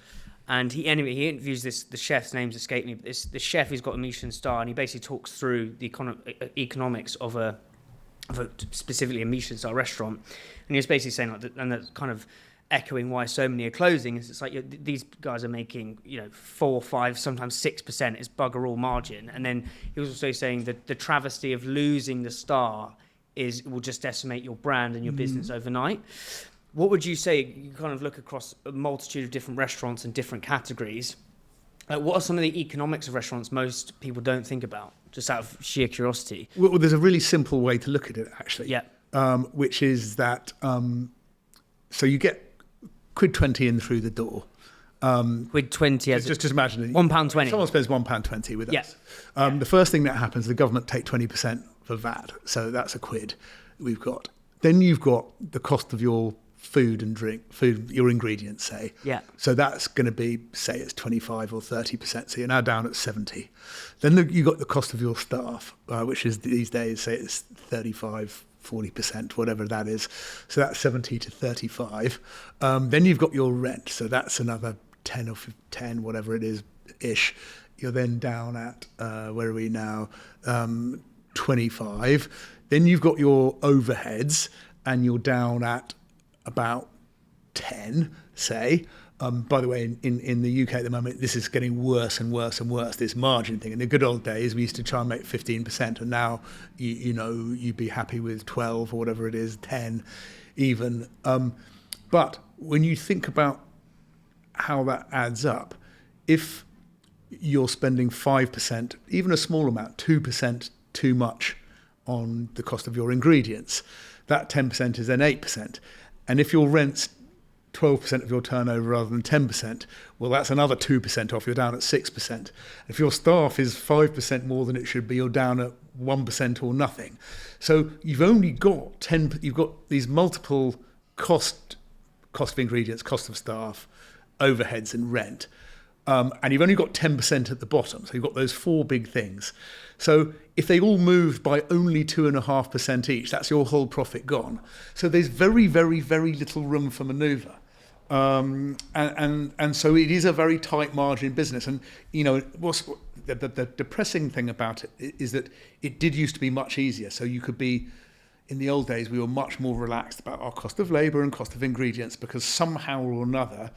And he interviews the chef's name's escaped me, but the chef who's got a Michelin star, and he basically talks through the economics of specifically a Michelin star restaurant. And he was basically saying, and that's kind of echoing why so many are closing, is it's like these guys are making 4, 5, sometimes 6%. It's bugger all margin. And then he was also saying that the travesty of losing the star will just decimate your brand and your business overnight. What would you say? You kind of look across a multitude of different restaurants and different categories. What are some of the economics of restaurants most people don't think about, just out of sheer curiosity? Well, there's a really simple way to look at it, actually. Yeah. Which is that, so you get £1.20 in through the door. £1.20 as just imagine it. £1.20. Someone spends £1.20 with Yeah. us. The first thing that happens, the government take 20% for VAT, so that's a quid we've got. Then you've got the cost of your food and drink, your ingredients, say. Yeah. So that's going to be, say, it's 25 or 30%. So you're now down at 70. Then you've got the cost of your staff, which is these days, say, it's 35, 40%, whatever that is. So that's 70 to 35. Then you've got your rent. So that's another 10 or 10, whatever it is, ish. You're then down at, where are we now? 25. Then you've got your overheads, and you're down at about 10, say. By the way, in the UK at the moment, this is getting worse and worse and worse, this margin thing. In the good old days, we used to try and make 15%, and now, you'd be happy with 12 or whatever it is, 10 even. But when you think about how that adds up, if you're spending 5%, even a small amount, 2% too much on the cost of your ingredients, that 10% is then 8%. And if your rent's 12% of your turnover rather than 10%, well, that's another 2% off. You're down at 6%. If your staff is 5% more than it should be, you're down at 1% or nothing. So you've only got you've got these multiple cost of ingredients, cost of staff, overheads and rent. And you've only got 10% at the bottom. So you've got those 4 big things. So if they all moved by only 2.5% each, that's your whole profit gone. So there's very, very, very little room for manoeuvre. And so it is a very tight margin business. And, what's the depressing thing about it is that it did used to be much easier. So you could be, in the old days, we were much more relaxed about our cost of labour and cost of ingredients, because somehow or another,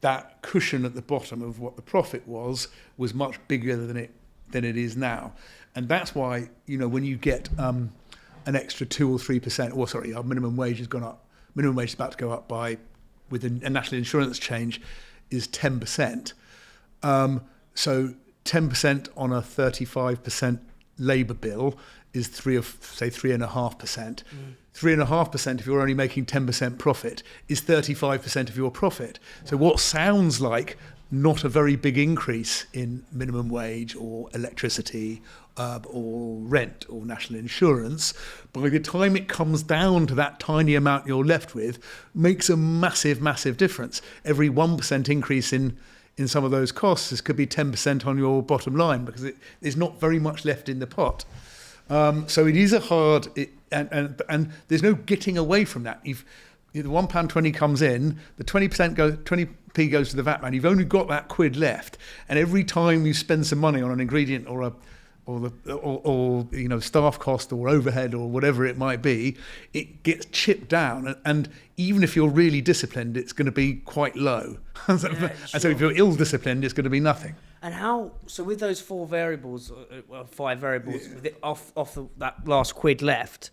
that cushion at the bottom of what the profit was much bigger than it is now. And that's why, when you get an extra 2 or 3%, our minimum wage has gone up. Minimum wage is about to go up by, with a national insurance change, is 10%. So 10% on a 35% labour bill is 3.5%. 3.5%, if you're only making 10% profit, is 35% of your profit. So what sounds like not a very big increase in minimum wage or electricity or rent or national insurance, by the time it comes down to that tiny amount you're left with, makes a massive, massive difference. Every 1% increase in some of those costs could be 10% on your bottom line, because there's not very much left in the pot. So it is a hard, and there's no getting away from that. the £1.20 comes in, the 20p goes to the VAT man. You've only got that quid left, and every time you spend some money on an ingredient or staff cost or overhead or whatever it might be, it gets chipped down. And even if you're really disciplined, it's going to be quite low. And so if you're ill-disciplined, it's going to be nothing. And so with those 5 variables, that last quid left,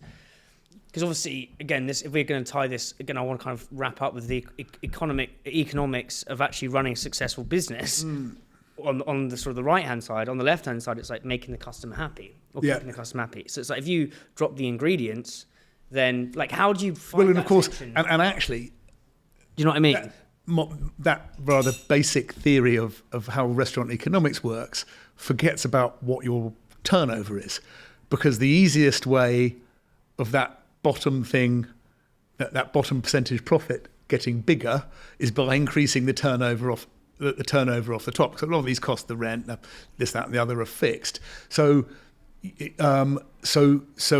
because obviously, again, if we're going to tie this, again, I want to kind of wrap up with the economics of actually running a successful business. On the sort of the right-hand side. On the left-hand side, it's like making the customer happy or keeping the customer happy. So it's like if you drop the ingredients, then like how do you find and of course, and actually, do you know what I mean? That rather basic theory of how restaurant economics works forgets about what your turnover is, because the easiest way of that bottom thing, that bottom percentage profit getting bigger is by increasing the turnover off the top. Because a lot of these costs, the rent, this, that, and the other, are fixed. So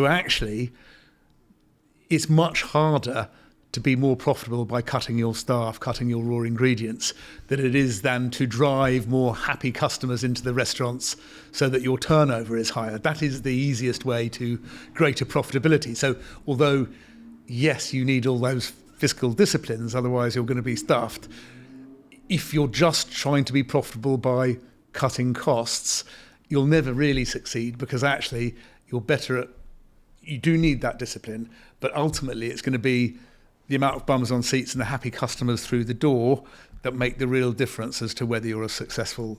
actually, it's much harder to be more profitable by cutting your staff, cutting your raw ingredients, than it is than to drive more happy customers into the restaurants so that your turnover is higher. That is the easiest way to greater profitability. So although, yes, you need all those fiscal disciplines, otherwise you're going to be stuffed. If you're just trying to be profitable by cutting costs, you'll never really succeed, because actually you're better at, you do need that discipline, but ultimately it's going to be the amount of bums on seats and the happy customers through the door that make the real difference as to whether you're a successful,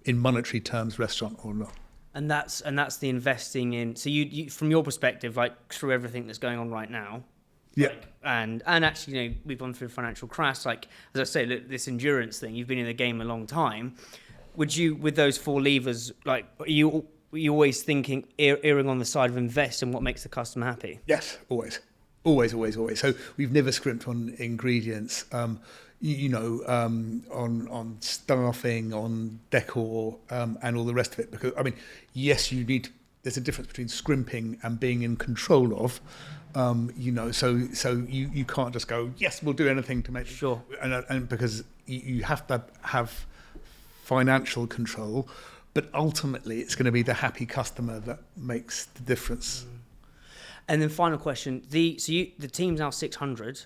in monetary terms, restaurant or not. And that's the investing in. So you from your perspective, like through everything that's going on right now. Yeah. Like, and actually, we've gone through a financial crash. Like, as I say, look, this endurance thing, you've been in the game a long time. Would you, with those 4 levers, like, are you always thinking, erring on the side of invest in what makes the customer happy? Yes, always. Always. So we've never scrimped on ingredients, on staffing, on decor, and all the rest of it. Because, I mean, yes, there's a difference between scrimping and being in control of. So you can't just go, yes, we'll do anything to make sure, and because you have to have financial control, but ultimately it's going to be the happy customer that makes the difference. And then final question: the team's now 600.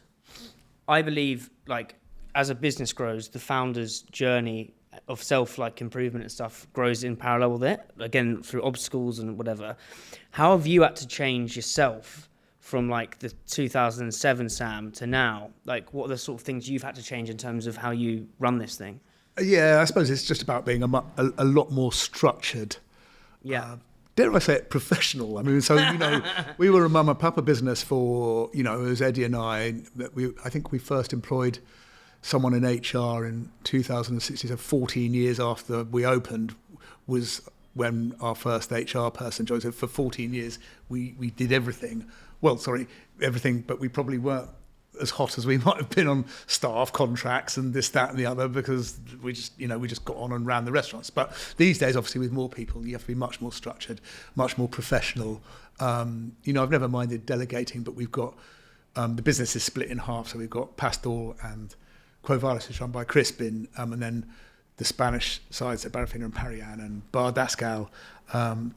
I believe, like, as a business grows, the founder's journey of improvement and stuff grows in parallel with it. Again, through obstacles and whatever. How have you had to change yourself from like the 2007 Sam to now? Like, what are the sort of things you've had to change in terms of how you run this thing? Yeah, I suppose it's just about being a lot more structured. Yeah. Dare I say it, professional. I mean, so, we were a mum and papa business for, it was Eddie and I think we first employed someone in HR in 2016, so 14 years after we opened was when our first HR person joined. So for 14 years, we did everything. Well, sorry, everything, but we probably weren't as hot as we might have been on staff contracts and this, that, and the other, because we just got on and ran the restaurants. But these days, obviously, with more people, you have to be much more structured, much more professional. I've never minded delegating, but we've got the business is split in half. So we've got Pastor and Quo Vadis, which is run by Crispin, and then the Spanish sides at Barrafina and Parillian, and Bar Daskall,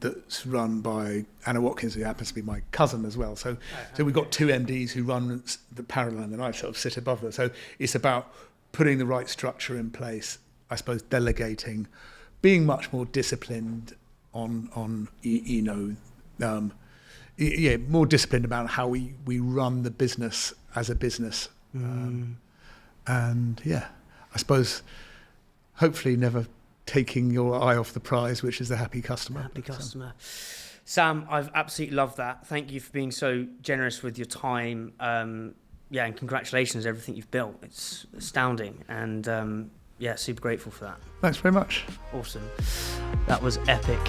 that's run by Anna Watkins, who happens to be my cousin as well. So we've got 2 MDs who run the Parillian, and I sort of sit above them. So it's about putting the right structure in place, I suppose, delegating, being much more disciplined on more disciplined about how we run the business as a business. And yeah, I suppose hopefully never taking your eye off the prize, which is the happy customer. Happy customer. Sam, I've absolutely loved that. Thank you for being so generous with your time. And congratulations on everything you've built. It's astounding. And super grateful for that. Thanks very much. Awesome. That was epic.